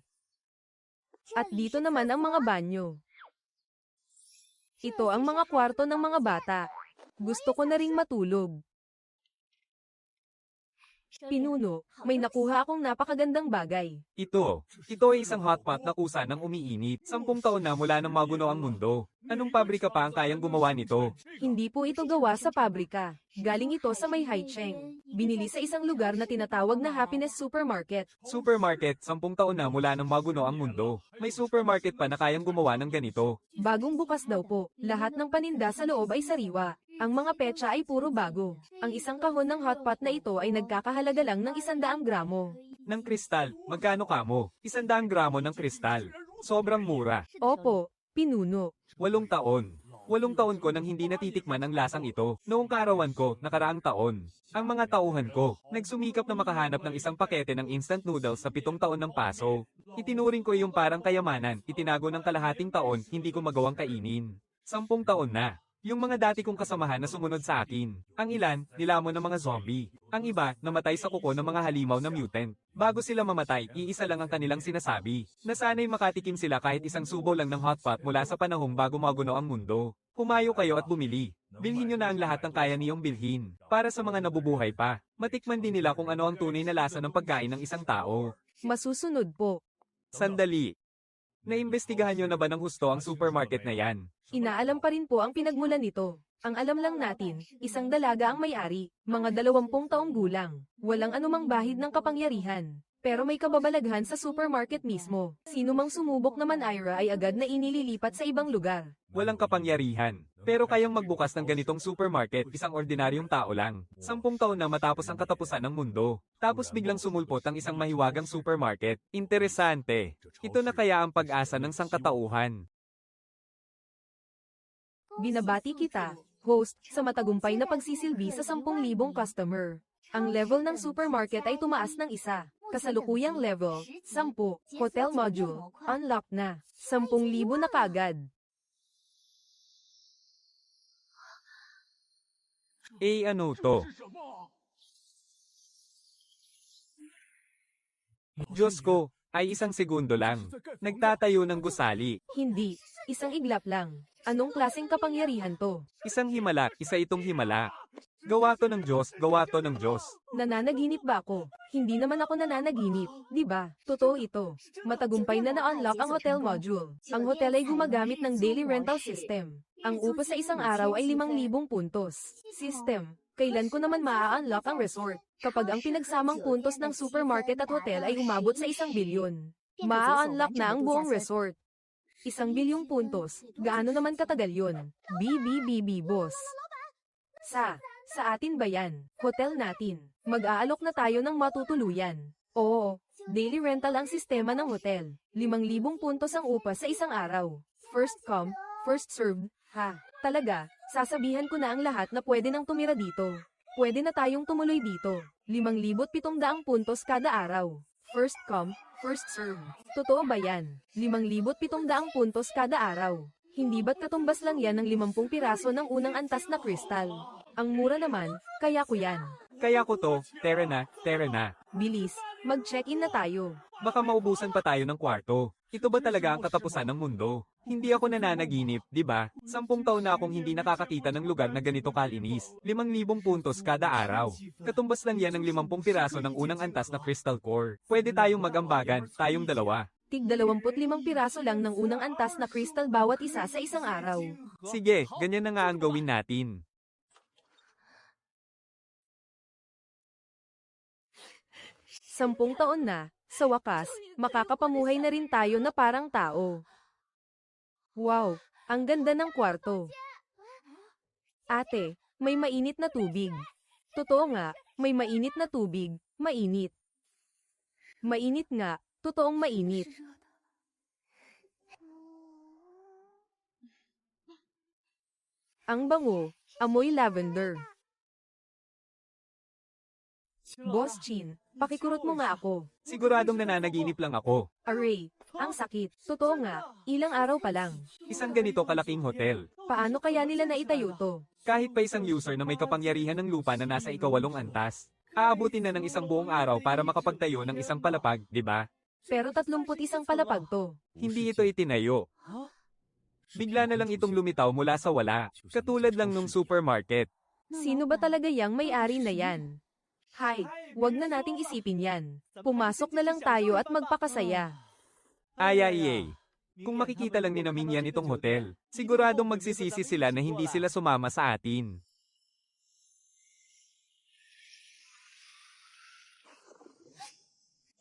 At dito naman ang mga banyo. Ito ang mga kwarto ng mga bata. Gusto ko na ring matulog. Pinuno, may nakuha akong napakagandang bagay.
Ito ay isang hotpot na kusa ng umiinit. 10 taon na mula nang maguno ang mundo. Anong pabrika pa ang kayang gumawa nito?
Hindi po ito gawa sa pabrika. Galing ito sa may Haicheng. Binili sa isang lugar na tinatawag na Happiness Supermarket.
Supermarket, 10 taon na mula nang maguno ang mundo. May supermarket pa na kayang gumawa ng ganito.
Bagong bukas daw po. Lahat ng paninda sa loob ay sariwa. Ang mga petsa ay puro bago. Ang isang kahon ng hotpot na ito ay nagkakahalaga lang ng 100 gramo.
Ng kristal, magkano kamo? 100 gramo ng kristal. Sobrang mura.
Opo, pinuno.
8 taon. 8 taon ko nang hindi natitikman ang lasang ito. Noong kaarawan ko, nakaraang taon. Ang mga tauhan ko, nagsumikap na makahanap ng isang pakete ng instant noodles sa 7 taon ng paso. Itinuring ko yung parang kayamanan, itinago ng kalahating taon, hindi ko magawang kainin. 10 taon na. Yung mga dati kong kasamahan na sumunod sa akin. Ang ilan, nilamon ng mga zombie. Ang iba, namatay sa kuko ng mga halimaw na mutant. Bago sila mamatay, iisa lang ang kanilang sinasabi. Na sana'y makatikim sila kahit isang subo lang ng hotpot mula sa panahong bago maguno ang mundo. Humayo kayo at bumili. Bilhin nyo na ang lahat ng kaya niyong bilhin. Para sa mga nabubuhay pa, matikman din nila kung ano ang tunay na lasa ng pagkain ng isang tao.
Masusunod po.
Sandali. Naimbestigahan nyo na ba ng husto ang supermarket na yan?
Inaalam pa rin po ang pinagmulan nito. Ang alam lang natin, isang dalaga ang may-ari, mga 20 taong gulang. Walang anumang bahid ng kapangyarihan. Pero may kababalaghan sa supermarket mismo. Sino mang sumubok naman Ira ay agad na inililipat sa ibang lugar.
Walang kapangyarihan. Pero kayang magbukas ng ganitong supermarket, isang ordinaryong tao lang. 10 taon na matapos ang katapusan ng mundo. Tapos biglang sumulpot ang isang mahiwagang supermarket. Interesante. Ito na kaya ang pag-asa ng sangkatauhan.
Binabati kita, host, sa matagumpay na pagsisilbi sa 10,000 customer. Ang level ng supermarket ay tumaas ng isa. Kasalukuyang level, 10, hotel module, unlock na, 10,000 na kaagad.
Ano to? Diyos ko, ay isang segundo lang. Nagtatayo ng gusali.
Hindi, isang iglap lang. Anong klaseng kapangyarihan to?
Isang himala, isa itong himala. Gawa to ng Diyos, gawa to ng Diyos.
Nananaginip ba ako? Hindi naman ako nananaginip, di ba? Totoo ito. Matagumpay na na-unlock ang hotel module. Ang hotel ay gumagamit ng daily rental system. Ang upa sa isang araw ay 5,000 puntos. System. Kailan ko naman maa-unlock ang resort? Kapag ang pinagsamang puntos ng supermarket at hotel ay umabot sa 1,000,000,000. Maa-unlock na ang buong resort. 1,000,000,000 puntos. Gaano naman katagal yun? BBBB boss. Sa atin ba yan? Hotel natin. Mag-aalok na tayo ng matutuluyan. Oo, daily rental ang sistema ng hotel. 5,000 puntos ang upa sa isang araw. First come, first served. Ha, talaga, sasabihan ko na ang lahat na pwede nang tumira dito. Pwede na tayong tumuloy dito. 5,700 puntos kada araw. First come, first served. Totoo ba yan? 5,700 puntos kada araw. Hindi ba't katumbas lang yan ng 50 piraso ng unang antas na kristal? Ang mura naman, kaya ko yan.
Kaya ko to, tara na, tara na.
Bilis, mag-check-in na tayo.
Baka maubusan pa tayo ng kwarto. Ito ba talaga ang katapusan ng mundo? Hindi ako nananaginip, di ba? 10 taon na akong hindi nakakakita ng lugar na ganito kalinis. 5,000 puntos kada araw. Katumbas lang yan ng 50 piraso ng unang antas na crystal core. Pwede tayong magambagan, tayong dalawa.
Tig 25 piraso lang ng unang antas na crystal bawat isa sa isang araw.
Sige, ganyan na nga ang gawin natin.
10 taon na, sa wakas, makakapamuhay na rin tayo na parang tao. Wow, ang ganda ng kwarto. Ate, may mainit na tubig. Totoo nga, may mainit na tubig, mainit. Mainit nga, totoong mainit. Ang bango, amoy lavender. Boss Chin, pakikurot mo nga ako.
Siguradong nananaginip lang ako.
Aray, ang sakit. Totoo nga, ilang araw pa lang.
Isang ganito kalaking hotel.
Paano kaya nila naitayo to?
Kahit pa isang user na may kapangyarihan ng lupa na nasa ika-8 antas, aabutin na ng isang buong araw para makapagtayo ng isang palapag, di ba?
Pero 31 palapag to.
Hindi ito itinayo. Bigla na lang itong lumitaw mula sa wala, katulad lang nung supermarket.
Sino ba talaga yang may-ari na yan? Hay, wag na nating isipin yan. Pumasok na lang tayo at magpakasaya.
Ayayay. Kung makikita lang ni Namin yan itong hotel, siguradong magsisisi sila na hindi sila sumama sa atin.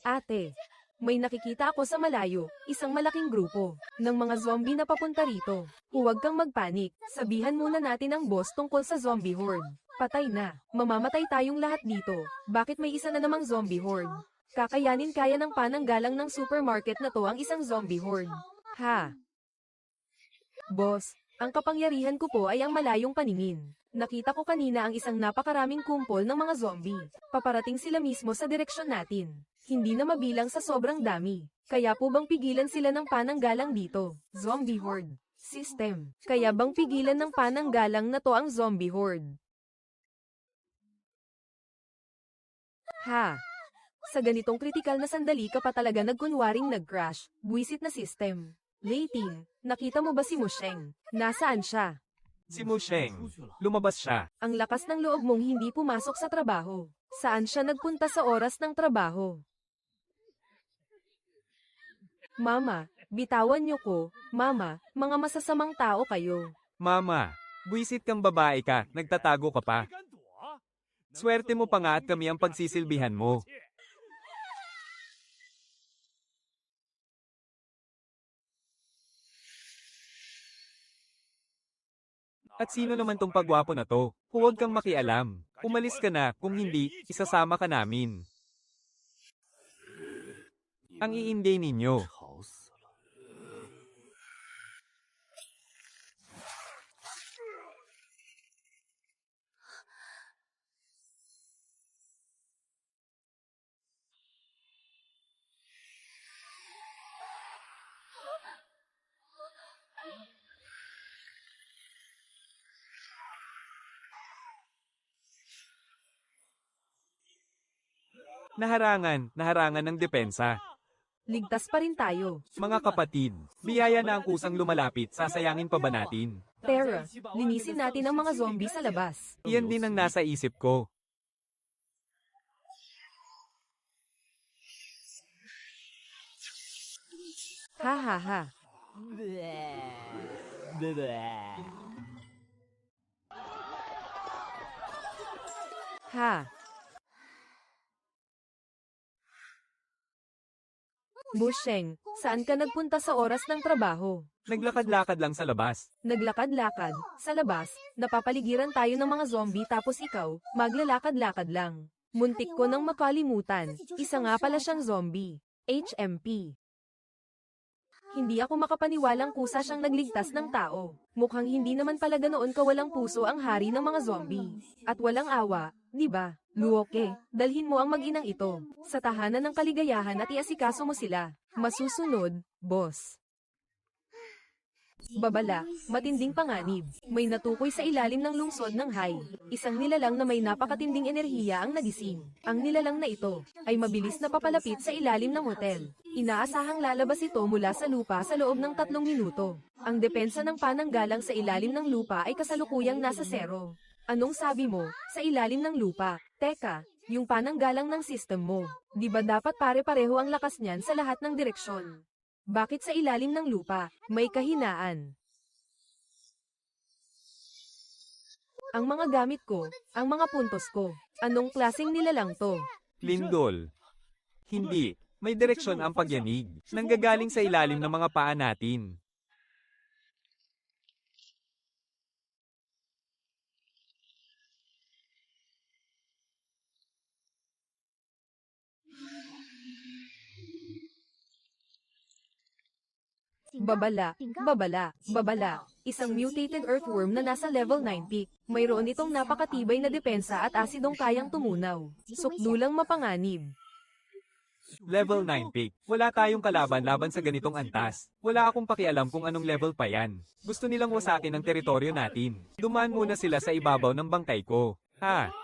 Ate, may nakikita ako sa malayo, isang malaking grupo ng mga zombie na papunta rito. Huwag kang magpanik, sabihan muna natin ang boss tungkol sa zombie horde. Patay na, mamamatay tayong lahat dito. Bakit may isa na namang zombie horde? Kakayanin kaya ng pananggalang ng supermarket na to ang isang zombie horde. Ha? Boss, ang kapangyarihan ko po ay ang malayong paningin. Nakita ko kanina ang isang napakaraming kumpol ng mga zombie. Paparating sila mismo sa direksyon natin. Hindi na mabilang sa sobrang dami. Kaya po bang pigilan sila ng pananggalang dito? Zombie horde. System. Kaya bang pigilan ng pananggalang na to ang zombie horde? Ha? Sa ganitong kritikal na sandali ka pa talaga nagkunwaring nag-crash. Buwisit na system. Leiting, nakita mo ba si Musheng? Nasaan siya?
Si Musheng, lumabas siya.
Ang lakas ng loob mong hindi pumasok sa trabaho. Saan siya nagpunta sa oras ng trabaho? Mama, bitawan niyo ko. Mama, mga masasamang tao kayo.
Mama, buwisit kang babae ka, nagtatago ka pa. Swerte mo pa nga at kami ang pagsisilbihan mo. At sino naman tong pagwapo na to? Huwag kang makialam. Umalis ka na, kung hindi, isasama ka namin. Ang iinday ninyo. Naharangan ng depensa.
Ligtas pa rin tayo.
Mga kapatid, biyaya na ang kusang lumalapit, sasayangin pa ba natin?
Tara, linisin natin ang mga zombie sa labas.
Iyan din ang nasa isip ko.
Ha ha ha. Ha. Busheng, saan ka nagpunta sa oras ng trabaho?
Naglakad-lakad lang sa labas.
Naglakad-lakad, sa labas, napapaligiran tayo ng mga zombie tapos ikaw, maglalakad-lakad lang. Muntik ko nang makalimutan, isa nga pala siyang zombie. HMP. Hindi ako makapaniwalang kusa siyang nagligtas ng tao. Mukhang hindi naman pala ganoon kawalang puso ang hari ng mga zombie. At walang awa, di ba? Luoke, dalhin mo ang mag-inang ito sa tahanan ng kaligayahan at iasikaso mo sila. Masusunod, boss. Babala, matinding panganib. May natukoy sa ilalim ng lungsod ng Hai. Isang nilalang na may napakatinding enerhiya ang nagising. Ang nilalang na ito ay mabilis na papalapit sa ilalim ng hotel. Inaasahang lalabas ito mula sa lupa sa loob ng 3 minuto. Ang depensa ng pananggalang sa ilalim ng lupa ay kasalukuyang nasa 0. Anong sabi mo, sa ilalim ng lupa? Teka, yung pananggalang ng system mo. Di ba dapat pare-pareho ang lakas niyan sa lahat ng direksyon? Bakit sa ilalim ng lupa, may kahinaan? Ang mga gamit ko, ang mga puntos ko, anong klaseng nilalang to?
Lindol. Hindi, may direksyon ang pagyanig. Nanggagaling sa ilalim ng mga paa natin.
Babala, babala, babala. Isang mutated earthworm na nasa level 9 peak. Mayroon itong napakatibay na depensa at asidong kayang tumunaw. Sukdulang mapanganib.
Level 9 pick. Wala tayong kalaban laban sa ganitong antas. Wala akong pakialam kung anong level pa yan. Gusto nilang wasakin ang teritoryo natin. Dumaan muna sila sa ibabaw ng bangkay ko. Ha?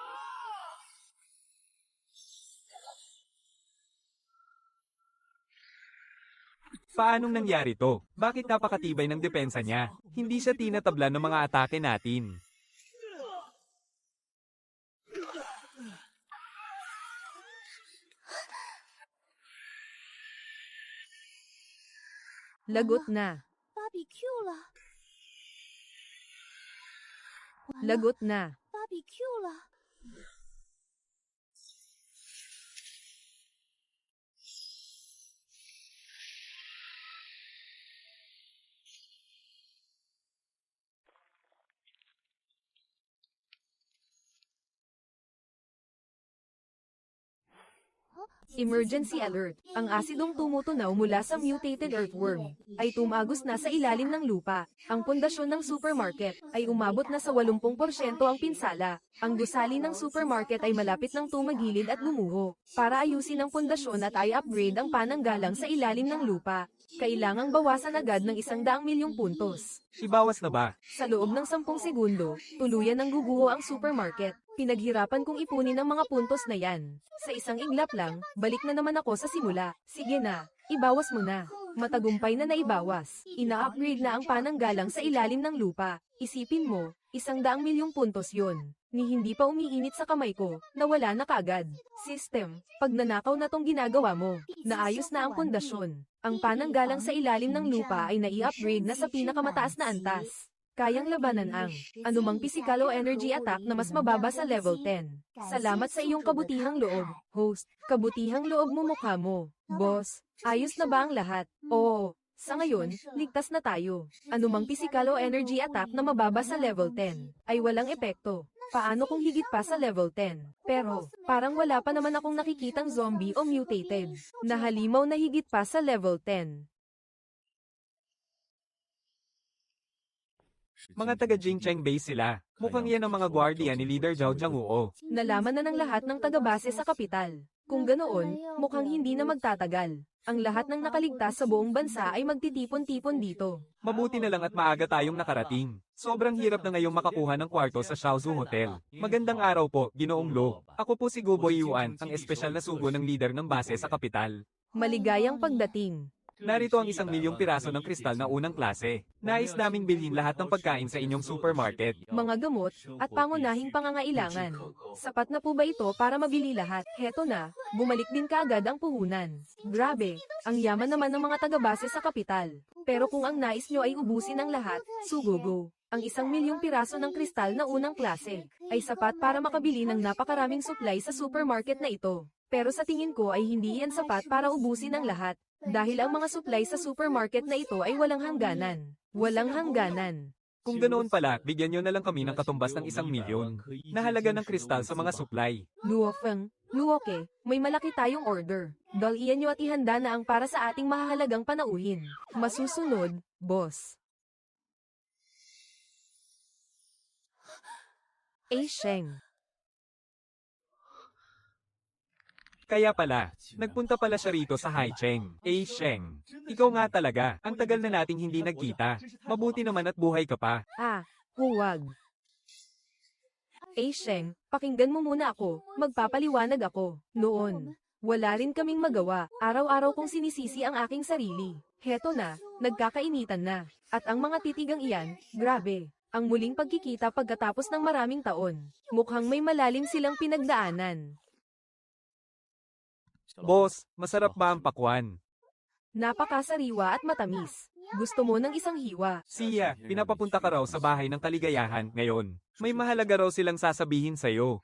Paanong nangyari to? Bakit napakatibay ng depensa niya? Hindi siya tinatablan ng mga atake natin.
Lagot na.
Barbecue 了，
Lagot na.
barbecue 了。
Emergency alert. Ang asidong tumutunaw mula sa mutated earthworm ay tumagos na sa ilalim ng lupa. Ang pundasyon ng supermarket ay umabot na sa 80% ang pinsala. Ang gusali ng supermarket ay malapit ng tumagilid at gumuho. Para ayusin ang pundasyon at i-upgrade ang pananggalang sa ilalim ng lupa, kailangang bawasan agad ng 100 milyong puntos.
Ibawas na ba?
Sa loob ng 10 segundo, tuluyan ng guguho ang supermarket. Pinaghirapan kong ipunin ang mga puntos na yan. Sa isang iglap lang, balik na naman ako sa simula. Sige na, ibawas mo na. Matagumpay na naibawas. Ina-upgrade na ang pananggalang sa ilalim ng lupa. Isipin mo, 100 milyong puntos yun. Ni hindi pa umiinit sa kamay ko, nawala na kaagad. System, pag nanakaw na tong ginagawa mo, naayos na ang pundasyon. Ang pananggalang sa ilalim ng lupa ay nai-upgrade na sa pinakamataas na antas. Kayang labanan ang anumang physical o energy attack na mas mababa sa level 10. Salamat sa iyong kabutihang loob, host. Kabutihang loob mo mukha mo. Boss, ayos na ba ang lahat? Oo. Sa ngayon, ligtas na tayo. Anumang physical o energy attack na mababa sa level 10 ay walang epekto. Paano kung higit pa sa level 10? Pero, parang wala pa naman akong nakikitang zombie o mutated na halimaw na higit pa sa level 10.
Mga taga Jingcheng Base sila. Mukhang yan ang mga gwardiya ni Leader Zhao Jianguo.
Nalaman na ng lahat ng taga-base sa kapital. Kung ganoon, mukhang hindi na magtatagal. Ang lahat ng nakaligtas sa buong bansa ay magtitipon-tipon dito.
Mabuti na lang at maaga tayong nakarating. Sobrang hirap na ngayong makakuha ng kwarto sa Shaozu Hotel. Magandang araw po, Ginoong Lo. Ako po si Guboy Yuan, ang espesyal na sugo ng leader ng base sa kapital.
Maligayang pagdating.
Narito ang 1,000,000 piraso ng kristal na unang klase. Nais naming bilhin lahat ng pagkain sa inyong supermarket.
Mga gamot, at pangunahing pangangailangan. Sapat na po ba ito para mabili lahat? Heto na, bumalik din kaagad ang puhunan. Grabe, ang yaman naman ng mga taga-base sa kapital. Pero kung ang nais nyo ay ubusin ang lahat, sugogo. Ang 1,000,000 piraso ng kristal na unang klase ay sapat para makabili ng napakaraming supply sa supermarket na ito. Pero sa tingin ko ay hindi yan sapat para ubusin ang lahat. Dahil ang mga supply sa supermarket na ito ay walang hangganan. Walang hangganan.
Kung ganoon pala, bigyan nyo na lang kami ng katumbas ng 1,000,000 na halaga ng kristal sa mga supply.
Luofeng, Luoke, may malaki tayong order. Dalian nyo at ihanda na ang para sa ating mahahalagang panauhin. Masusunod, boss. Sheng.
Kaya pala, nagpunta pala siya rito sa Haicheng. Sheng. Ikaw nga talaga, ang tagal na nating hindi nagkita. Mabuti naman at buhay ka pa.
Huwag. Sheng, pakinggan mo muna ako, magpapaliwanag ako. Noon, wala rin kaming magawa, araw-araw kong sinisisi ang aking sarili. Heto na, nagkakainitan na. At ang mga titigang iyan, grabe. Ang muling pagkikita pagkatapos ng maraming taon. Mukhang may malalim silang pinagdaanan.
Boss, masarap ba ang pakwan?
Napakasariwa at matamis. Gusto mo ng isang hiwa.
Siya, pinapapunta ka raw sa bahay ng kaligayahan ngayon. May mahalaga raw silang sasabihin sa'yo.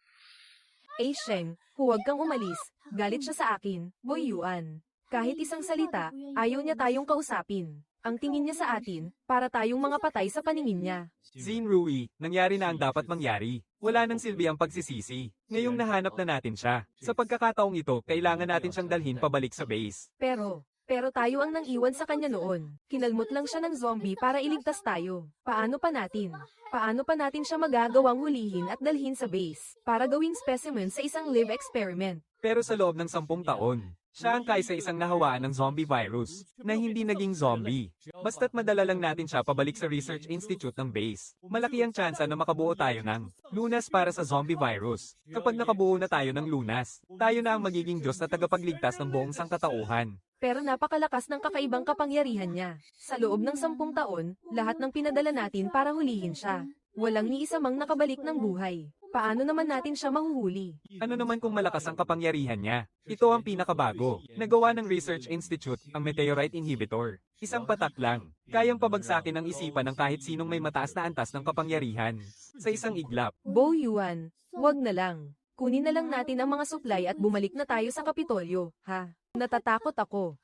Sheng, huwag kang umalis. Galit siya sa akin, Boy Yuan. Kahit isang salita, ayaw niya tayong kausapin. Ang tingin niya sa atin, para tayong mga patay sa paningin niya.
Xin Rui, nangyari na ang dapat mangyari. Wala nang silbi ang pagsisisi. Ngayong nahanap na natin siya. Sa pagkakataong ito, kailangan natin siyang dalhin pabalik sa base.
Pero tayo ang nang-iwan sa kanya noon. Kinalmot lang siya ng zombie para iligtas tayo. Paano pa natin siya magagawang hulihin at dalhin sa base para gawing specimen sa isang live experiment?
Pero sa loob ng 10 taon, siya ang kaysa isang nahawaan ng zombie virus na hindi naging zombie. Basta't madala lang natin siya pabalik sa Research Institute ng base. Malaki ang tsansa na makabuo tayo ng lunas para sa zombie virus. Kapag nakabuo na tayo ng lunas, tayo na ang magiging Diyos na tagapagligtas ng buong sangkatauhan.
Pero napakalakas ng kakaibang kapangyarihan niya. Sa loob ng 10 taon, lahat ng pinadala natin para hulihin siya. Walang ni isa mang nakabalik ng buhay. Paano naman natin siya mahuhuli?
Ano naman kung malakas ang kapangyarihan niya? Ito ang pinakabago. Nagawa ng Research Institute ang meteorite inhibitor. Isang patak lang. Kayang pabagsakin ang isipan ng kahit sinong may mataas na antas ng kapangyarihan. Sa isang iglap.
Bo Yuan, wag na lang. Kunin na lang natin ang mga supply at bumalik na tayo sa Kapitolyo, ha? Natatakot ako.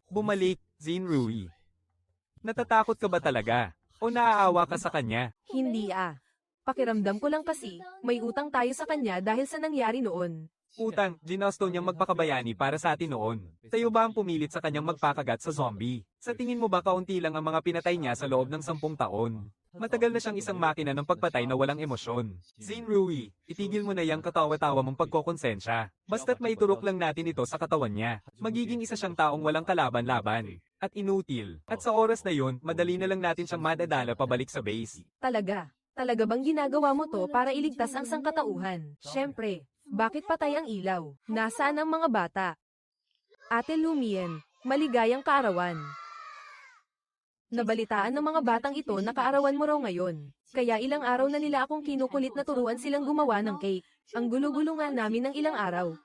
Bumalik, Xin Rui. Natatakot ka ba talaga? O naaawa ka sa kanya?
Hindi Pakiramdam ko lang kasi, may utang tayo sa kanya dahil sa nangyari noon.
Utang, ginusto niyang magpakabayani para sa atin noon. Tayo ba ang pumilit sa kanyang magpakagat sa zombie? Sa tingin mo ba kaunti lang ang mga pinatay niya sa loob ng 10 taon? Matagal na siyang isang makina ng pagpatay na walang emosyon. Xin Rui, itigil mo na yang katawa-tawa mong pagkokonsensya. Basta't maiturok lang natin ito sa katawan niya. Magiging isa siyang taong walang kalaban-laban. At inutil. At sa oras na yun, madali na lang natin siyang madadala pabalik sa base.
Talaga bang ginagawa mo to para iligtas ang sangkatauhan? Siyempre, bakit patay ang ilaw? Nasaan ang mga bata? Ate Lumien, maligayang kaarawan. Nabalitaan ng mga batang ito na kaarawan mo raw ngayon. Kaya ilang araw na nila akong kinukulit na turuan silang gumawa ng cake. Ang gulo-gulo nga namin ng ilang araw.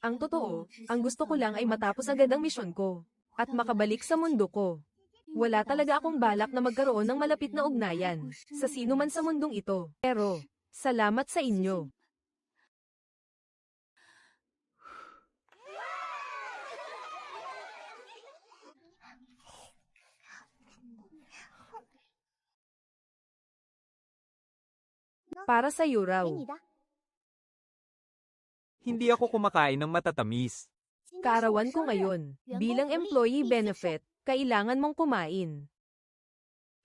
Ang totoo, ang gusto ko lang ay matapos agad ang misyon ko. At makabalik sa mundo ko. Wala talaga akong balak na magkaroon ng malapit na ugnayan sa sino man sa mundong ito. Pero, salamat sa inyo. Para sa iyo raw.
给你的。
Hindi ako kumakain ng matatamis.
Kaarawan ko ngayon. Bilang employee benefit, kailangan mong kumain.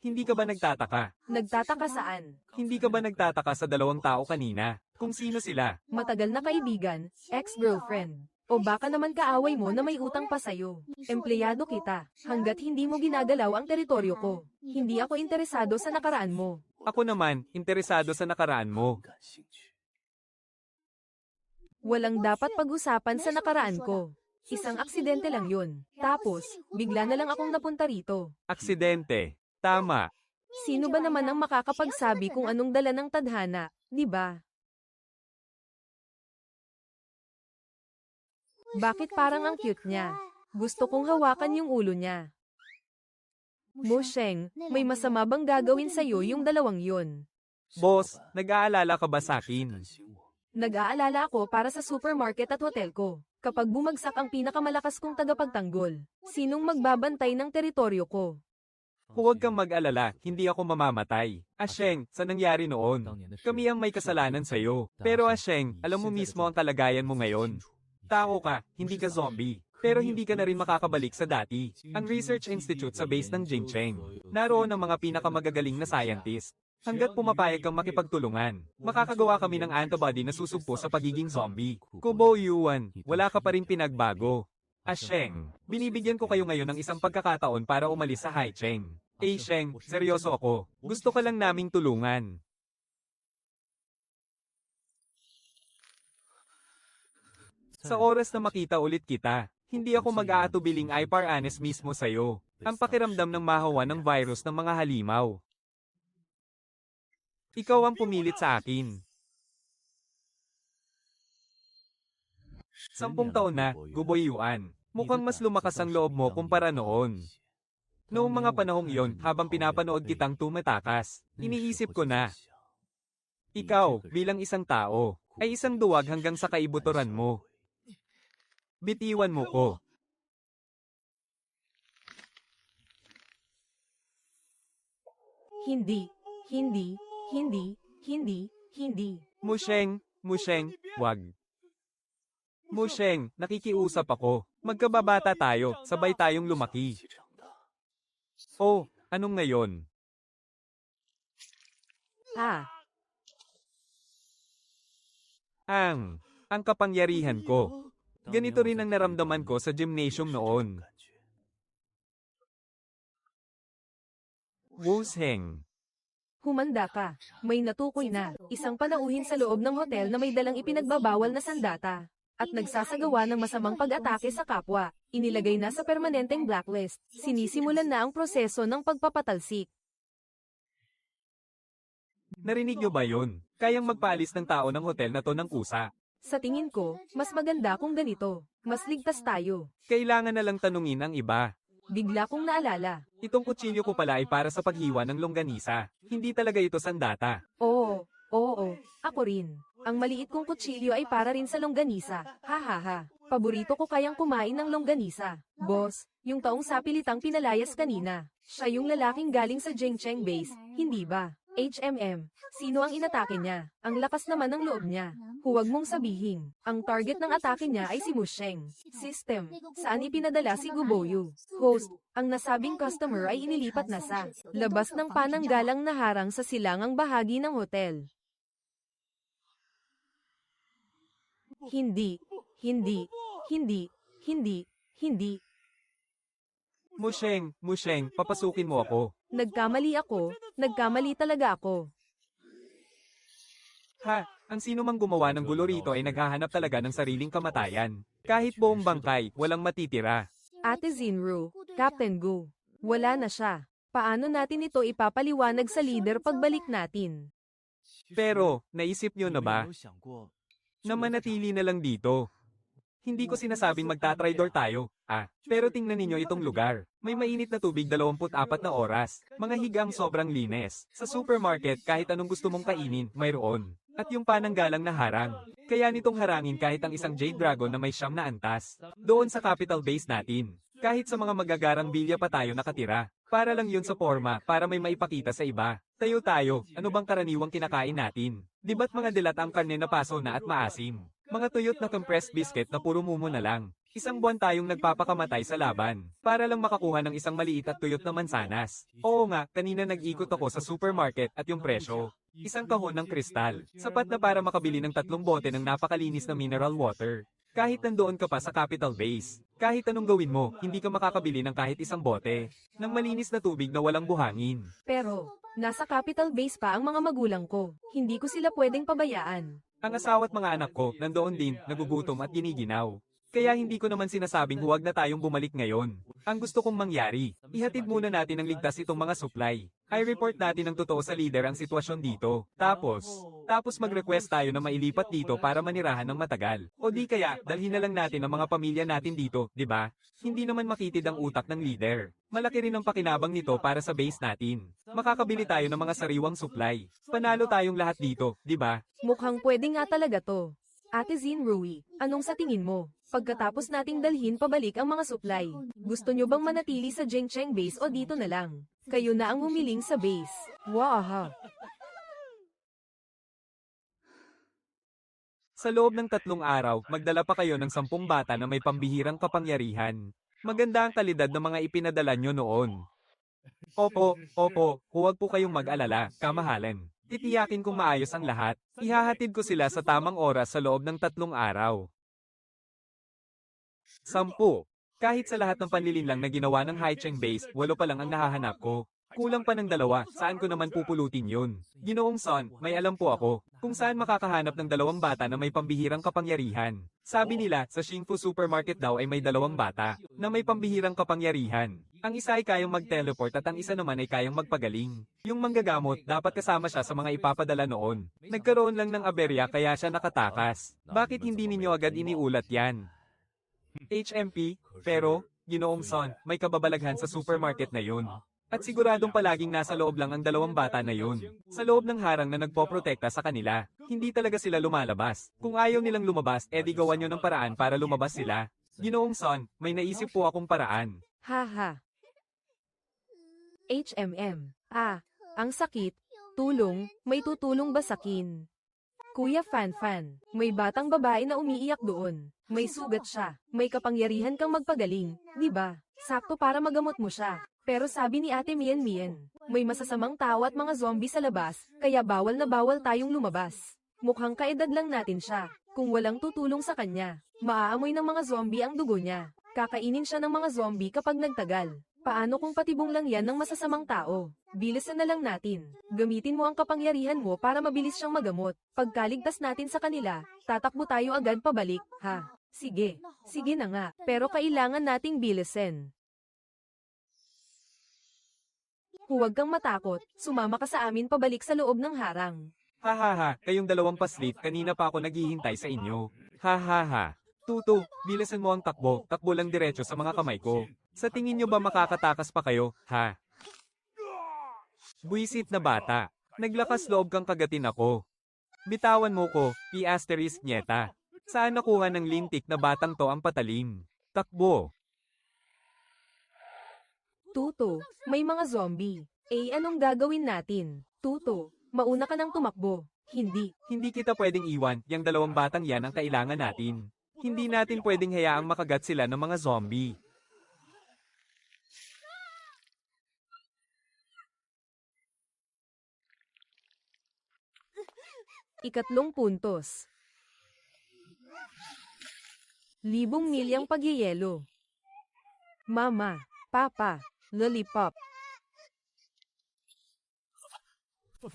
Hindi ka ba nagtataka?
Nagtataka saan?
Hindi ka ba nagtataka sa 2 tao kanina? Kung sino sila?
Matagal na kaibigan, ex-girlfriend. O baka naman kaaway mo na may utang pa sa'yo. Empleyado kita. Hanggat hindi mo ginagalaw ang teritoryo ko. Hindi ako interesado sa nakaraan mo.
Ako naman, interesado sa nakaraan mo.
Walang dapat pag-usapan sa nakaraan ko. Isang aksidente lang yun. Tapos, bigla na lang akong napunta rito.
Aksidente. Tama.
Sino ba naman ang makakapagsabi kung anong dala ng tadhana, di ba? Bakit parang ang cute niya? Gusto kong hawakan yung ulo niya. Mo Sheng, may masama bang gagawin sa'yo yung dalawang yun?
Boss, nag-aalala ka ba sa akin?
Nag-aalala ako para sa supermarket at hotel ko. Kapag bumagsak ang pinakamalakas kong tagapagtanggol, sinong magbabantay ng teritoryo ko?
Huwag kang mag-alala, hindi ako mamamatay. Asheng, sa nangyari noon, kami ang may kasalanan sa'yo. Pero Asheng, alam mo mismo ang kalagayan mo ngayon. Tao ka, hindi ka zombie. Pero hindi ka na rin makakabalik sa dati. Ang Research Institute sa base ng Jingcheng. Naroon ang mga pinakamagagaling na scientist. Hanggat pumapayag kang makipagtulungan, makakagawa kami ng antibody na susugpo sa pagiging zombie. Kubo Yuan, wala ka pa rin pinagbago. Asheng, binibigyan ko kayo ngayon ng isang pagkakataon para umalis sa Haicheng. Sheng, seryoso ako. Gusto ka lang naming tulungan. Sa oras na makita ulit kita, hindi ako mag-aatubiling iparanes mismo sa'yo. Ang pakiramdam ng mahawa ng virus ng mga halimaw. Ikaw ang pumilit sa akin. 10 taon na, Guboy Yuan. Mukhang mas lumakas ang loob mo kumpara noon. Noong mga panahong iyon, habang pinapanood kitang tumatakas, iniisip ko na, ikaw, bilang isang tao, ay isang duwag hanggang sa kaibuturan mo. Bitiwan mo ko.
Hindi, hindi, hindi, hindi, hindi.
Musheng, wag. Musheng, nakikiusap ako. Magkababata tayo, sabay tayong lumaki. Oh, anong ngayon? Ang kapangyarihan ko. Ganito rin ang naramdaman ko sa gymnasium noon. Wusheng.
Humanda ka. May natukoy na. Isang panauhin sa loob ng hotel na may dalang ipinagbabawal na sandata. At nagsasagawa ng masamang pag-atake sa kapwa. Inilagay na sa permanenteng blacklist. Sinisimulan na ang proseso ng pagpapatalsik.
Narinig niyo ba yun? Kayang magpaalis ng tao ng hotel na to ng kusa.
Sa tingin ko, mas maganda kung ganito. Mas ligtas tayo.
Kailangan na lang tanungin ang iba.
Bigla kong naalala.
Itong kutsilyo ko pala ay para sa paghiwa ng longganisa. Hindi talaga ito sandata.
Oo, ako rin. Ang maliit kong kutsilyo ay para rin sa longganisa. Ha. Paborito ko kayang kumain ng longganisa. Boss, yung taong sapilitang pinalayas kanina. Siya yung lalaking galing sa Jingcheng base, hindi ba? HMM, sino ang inatake niya? Ang lakas naman ng loob niya. Huwag mong sabihin, ang target ng atake niya ay si Musheng. System, saan ipinadala si Guboyu? Host, ang nasabing customer ay inilipat na sa labas ng pananggalang na harang sa silangang bahagi ng hotel. Hindi.
Musheng, papasukin mo ako.
Nagkamali talaga ako.
Ha, ang sino mang gumawa ng gulo rito ay naghahanap talaga ng sariling kamatayan. Kahit buong bangkay, walang matitira.
Ate Zinru, Captain Gu, wala na siya. Paano natin ito ipapaliwanag sa leader pagbalik natin?
Pero, naisip nyo na ba? Na manatili na lang dito. Hindi ko sinasabing magta-trydor tayo. Pero tingnan ninyo itong lugar. May mainit na tubig 24 na oras. Mga higang sobrang linis. Sa supermarket, kahit anong gusto mong kainin, mayroon. At yung pananggalang na harang. Kaya nitong harangin kahit ang isang Jade Dragon na may 9 na antas. Doon sa capital base natin. Kahit sa mga magagarang bilya pa tayo nakatira. Para lang yun sa forma, para may maipakita sa iba. Tayo, ano bang karaniwang kinakain natin? Di ba't mga dilat ang karne na paso na at maasim? Mga tuyot na compressed biscuit na puro mumo na lang. Isang buwan tayong nagpapakamatay sa laban. Para lang makakuha ng isang maliit at tuyot na mansanas. Oo nga, kanina nag-ikot ako sa supermarket at yung presyo. Isang kahon ng kristal. Sapat na para makabili ng 3 bote ng napakalinis na mineral water. Kahit nandoon ka pa sa capital base, kahit anong gawin mo, hindi ka makakabili ng kahit isang bote ng malinis na tubig na walang buhangin.
Pero, nasa capital base pa ang mga magulang ko. Hindi ko sila pwedeng pabayaan.
Ang asawa at mga anak ko, nandoon din, nagugutom at giniginaw. Kaya hindi ko naman sinasabing huwag na tayong bumalik ngayon. Ang gusto kong mangyari, ihatid muna natin ng ligtas itong mga supply. I-report natin ng totoo sa leader ang sitwasyon dito. Tapos mag-request tayo na mailipat dito para manirahan ng matagal. O di kaya, dalhin na lang natin ang mga pamilya natin dito, di ba? Hindi naman makitid ang utak ng leader. Malaki rin ang pakinabang nito para sa base natin. Makakabili tayo ng mga sariwang supply. Panalo tayong lahat dito, di ba?
Mukhang pwede nga talaga to. Ate Zin Rui, anong sa tingin mo? Pagkatapos nating dalhin pabalik ang mga supply, gusto nyo bang manatili sa Jingcheng base o dito na lang? Kayo na ang humiling sa base. Waha!
Sa loob ng 3 araw, magdala pa kayo ng 10 bata na may pambihirang kapangyarihan. Maganda ang kalidad ng mga ipinadala nyo noon. Opo, huwag po kayong mag-alala, kamahalan. Titiyakin kong maayos ang lahat. Ihahatid ko sila sa tamang oras sa loob ng 3 araw. 10. Kahit sa lahat ng panlilinlang na ginawa ng Haicheng Base, 8 pa lang ang nahahanap ko. Kulang pa ng 2, saan ko naman pupulutin yun? Ginoong Son, may alam po ako, kung saan makakahanap ng 2 bata na may pambihirang kapangyarihan. Sabi nila, sa Xingfu Supermarket daw ay may 2 bata, na may pambihirang kapangyarihan. Ang isa ay kayang mag-teleport at ang isa naman ay kayang magpagaling. Yung manggagamot, dapat kasama siya sa mga ipapadala noon. Nagkaroon lang ng aberya kaya siya nakatakas. Bakit hindi ninyo agad iniulat yan? HMP, pero, Ginoong Son, may kababalaghan sa supermarket na yun. At siguradong palaging nasa loob lang ang 2 bata na yun. Sa loob ng harang na nagpoprotekta sa kanila. Hindi talaga sila lumalabas. Kung ayaw nilang lumabas, edi gawan nyo ng paraan para lumabas sila. Ginoong Son, may naisip po akong paraan.
Haha. HMM. Ang sakit. Tulong, may tutulong ba sakin? Kuya Fan, may batang babae na umiiyak doon. May sugat siya. May kapangyarihan kang magpagaling, di ba? Sakto para magamot mo siya. Pero sabi ni Ate Mian, may masasamang tao at mga zombie sa labas, kaya bawal na bawal tayong lumabas. Mukhang kaedad lang natin siya. Kung walang tutulong sa kanya, maaamoy ng mga zombie ang dugo niya. Kakainin siya ng mga zombie kapag nagtagal. Paano kung patibong lang yan ng masasamang tao? Bilisan na lang natin. Gamitin mo ang kapangyarihan mo para mabilis siyang magamot. Pagkaligtas natin sa kanila, tatakbo tayo agad pabalik, ha? Sige na nga, pero kailangan nating bilisan. Huwag kang matakot, sumama ka sa amin pabalik sa loob ng harang.
Hahaha, kayong 2 paslit, kanina pa ako naghihintay sa inyo. Hahaha. Tuto, bilisan mo ang takbo lang diretso sa mga kamay ko. Sa tingin nyo ba makakatakas pa kayo, ha? Buisit na bata. Naglakas loob kang kagatin ako. Bitawan mo ko, i-asterisk nieta. Saan nakuha ng lintik na batang to ang patalim? Takbo.
Tuto, may mga zombie. Anong gagawin natin? Tuto, mauna ka nang tumakbo. Hindi.
Hindi kita pwedeng iwan, yung 2 batang yan ang kailangan natin. Hindi natin pwedeng hayaang makagat sila ng mga zombie.
Ikatlong puntos. Libong milyang pagyeyelo. Mama, Papa, Lollipop.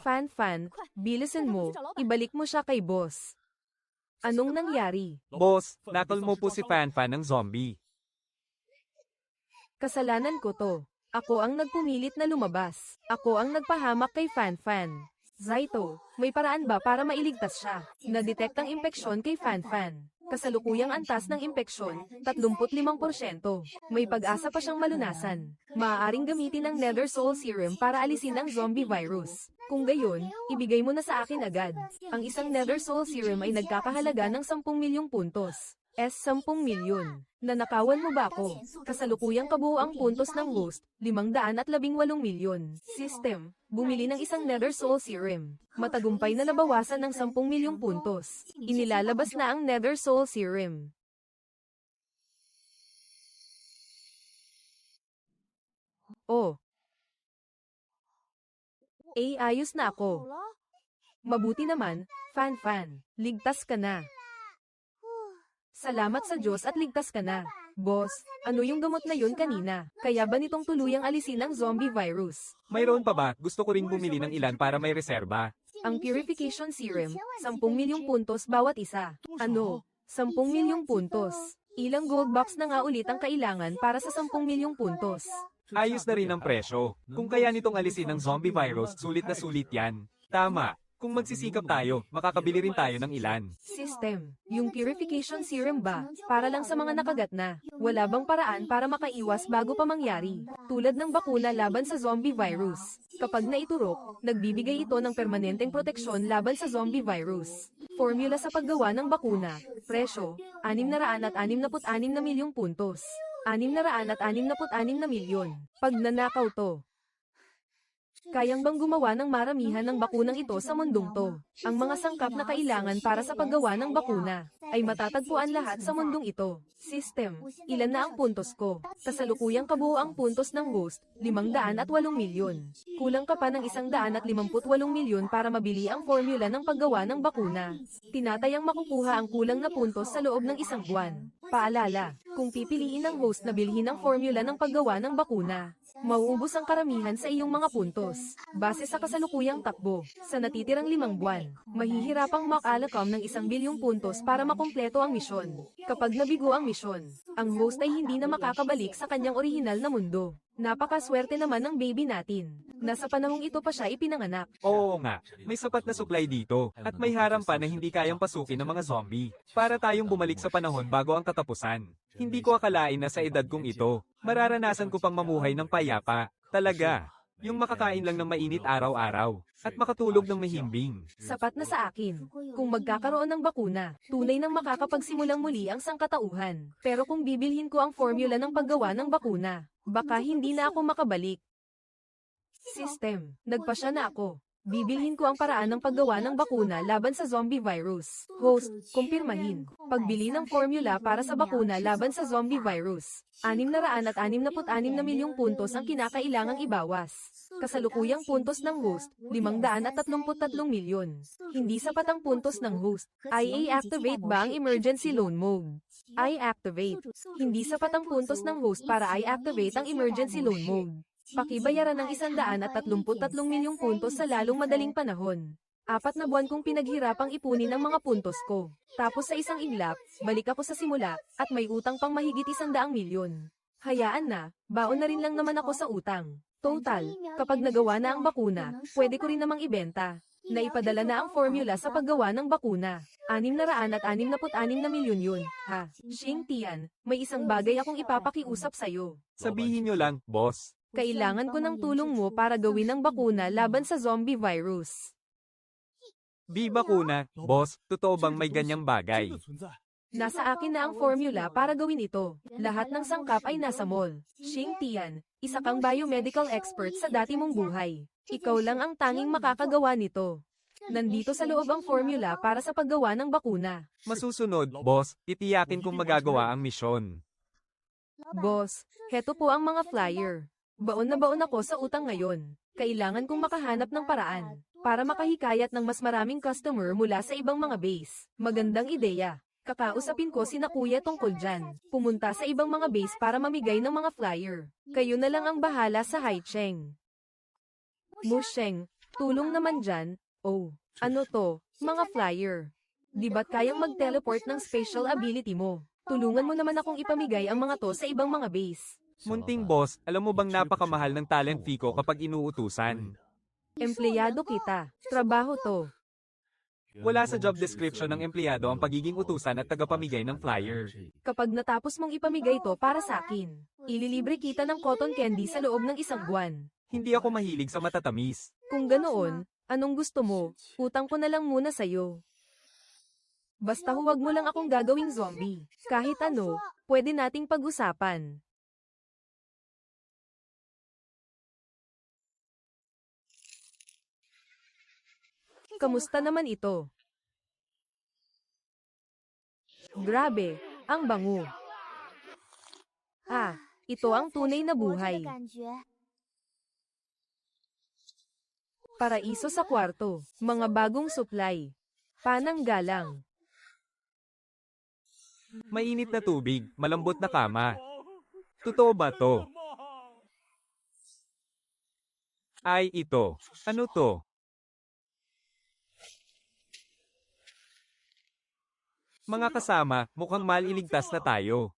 Fan, bilisan mo, ibalik mo siya kay boss. Anong nangyari?
Boss, nakal mo po si Fan ng zombie.
Kasalanan ko to. Ako ang nagpumilit na lumabas. Ako ang nagpahamak kay Fan. Zaito, may paraan ba para mailigtas siya? Nadetect ang impeksyon kay Fan. Kasalukuyang antas ng impeksyon, 35%. May pag-asa pa siyang malunasan. Maaaring gamitin ang Nether Soul Serum para alisin ang zombie virus. Kung gayon, ibigay mo na sa akin agad. Ang isang Nether Soul Serum ay nagkakahalaga ng 10 milyong puntos. 10 milyon. Nanakawan mo ba ako? Kasalukuyang kabuuang puntos ng host, 518 milyon. System, bumili ng isang Nether Soul Serum. Matagumpay na nabawasan ng 10 milyong puntos. Inilalabas na ang Nether Soul Serum. Oh. Ayos na ako. Mabuti naman, Fan. Ligtas ka na. Salamat sa Diyos at ligtas ka na. Boss, ano yung gamot na yun kanina? Kaya ba nitong tuluyang alisin ang zombie virus?
Mayroon pa ba? Gusto ko ring bumili ng ilan para may reserba.
Ang purification serum, 10 milyong puntos bawat isa. Ano? 10 milyong puntos. Ilang gold box na nga ulit ang kailangan para sa 10 milyong puntos?
Ayos na rin ang presyo. Kung kaya nitong alisin ang zombie virus, sulit na sulit yan. Tama. Kung magsisikap tayo, makakabili rin tayo ng ilan.
System. Yung purification serum ba? Para lang sa mga nakagat na. Wala bang paraan para makaiwas bago pa mangyari? Tulad ng bakuna laban sa zombie virus. Kapag naiturok, nagbibigay ito ng permanenteng proteksyon laban sa zombie virus. Formula sa paggawa ng bakuna. Presyo, 666 na milyong puntos. 666 na milyon. Pag nanakaw to. Kayang bang gumawa ng maramihan ng bakunang ito sa mundong to? Ang mga sangkap na kailangan para sa paggawa ng bakuna ay matatagpuan lahat sa mundong ito. System. Ilan na ang puntos ko? Kasalukuyang kabuuang puntos ng host, 508 milyon. Kulang ka pa ng 158 milyon para mabili ang formula ng paggawa ng bakuna. Tinatayang makukuha ang kulang na puntos sa loob ng isang buwan. Paalala, kung pipiliin ng host na bilhin ang formula ng paggawa ng bakuna, mauubos ang karamihan sa iyong mga puntos. Base sa kasalukuyang takbo, sa natitirang 5 buwan, mahihirapang makalakam ng 1 bilyong puntos para makumpleto ang misyon. Kapag nabigo ang misyon, ang host ay hindi na makakabalik sa kanyang orihinal na mundo. Napakaswerte naman ng baby natin. Nasa panahong ito pa siya ipinanganak.
Oo nga, may sapat na supply dito, at may harang pa na hindi kayang pasukin ng mga zombie. Para tayong bumalik sa panahon bago ang katapusan. Hindi ko akalain na sa edad kong ito, mararanasan ko pang mamuhay ng payapa. Talaga. Yung makakain lang ng mainit araw-araw, at makatulog ng mahimbing.
Sapat na sa akin. Kung magkakaroon ng bakuna, tunay nang makakapagsimulang muli ang sangkatauhan. Pero kung bibilhin ko ang formula ng paggawa ng bakuna, baka hindi na ako makabalik. System. Nagpasya na ako. Bibilhin ko ang paraan ng paggawa ng bakuna laban sa zombie virus. Host, kumpirmahin. Pagbili ng formula para sa bakuna laban sa zombie virus. 666 na milyong puntos ang kinakailangang ibawas. Kasalukuyang puntos ng host, 533 milyon. Hindi sapat ang puntos ng host. I-activate ba ang emergency loan mode? I-activate. Hindi sapat ang puntos ng host para i-activate ang emergency loan mode. Pakibayaran ng 133 milyong puntos sa lalong madaling panahon. 4 na buwan kong pinaghirapang ipunin ang mga puntos ko. Tapos sa isang iglap, balik ako sa simula, at may utang pang mahigit 100 milyon. Hayaan na, baon na rin lang naman ako sa utang. Total, kapag nagawa na ang bakuna, pwede ko rin namang ibenta. Naipadala na ang formula sa paggawa ng bakuna. 666 na milyon yun, ha? Xing Tian, may isang bagay akong ipapakiusap sa'yo.
Sabihin nyo lang, boss.
Kailangan ko ng tulong mo para gawin ang bakuna laban sa zombie virus.
Bakuna, boss, totoo bang may ganyang bagay?
Nasa akin na ang formula para gawin ito. Lahat ng sangkap ay nasa mall. Xing Tian, isa kang biomedical expert sa dati mong buhay. Ikaw lang ang tanging makakagawa nito. Nandito sa loob ang formula para sa paggawa ng bakuna.
Masusunod, boss, titiyakin kong magagawa ang misyon.
Boss, heto po ang mga flyer. Baon na baon ako sa utang ngayon. Kailangan kong makahanap ng paraan para makahikayat ng mas maraming customer mula sa ibang mga base. Magandang ideya. Kakausapin ko sina kuya tungkol dyan. Pumunta sa ibang mga base para mamigay ng mga flyer. Kayo na lang ang bahala sa Haicheng. Musheng, tulong naman dyan. Oh, ano to? Mga flyer. Di ba't kayang mag-teleport ng special ability mo? Tulungan mo naman akong ipamigay ang mga to sa ibang mga base.
Munting boss, alam mo bang napakamahal ng talent fee ko kapag inuutusan?
Empleyado kita. Trabaho to.
Wala sa job description ng empleyado ang pagiging utusan at tagapamigay ng flyer.
Kapag natapos mong ipamigay to para sa akin, ililibre kita ng cotton candy sa loob ng 1 buwan.
Hindi ako mahilig sa matatamis.
Kung ganoon, anong gusto mo? Utang ko na lang muna sa'yo. Basta huwag mo lang akong gagawing zombie. Kahit ano, pwede nating pag-usapan. Kamusta naman ito? Grabe, ang bango. Ah, ito ang tunay na buhay. Paraiso sa kwarto, mga bagong supply. Pananggalang.
Mainit na tubig, malambot na kama. Totoo ba to? Ay, ito. Ano to? Mga kasama, mukhang maliligtas na tayo.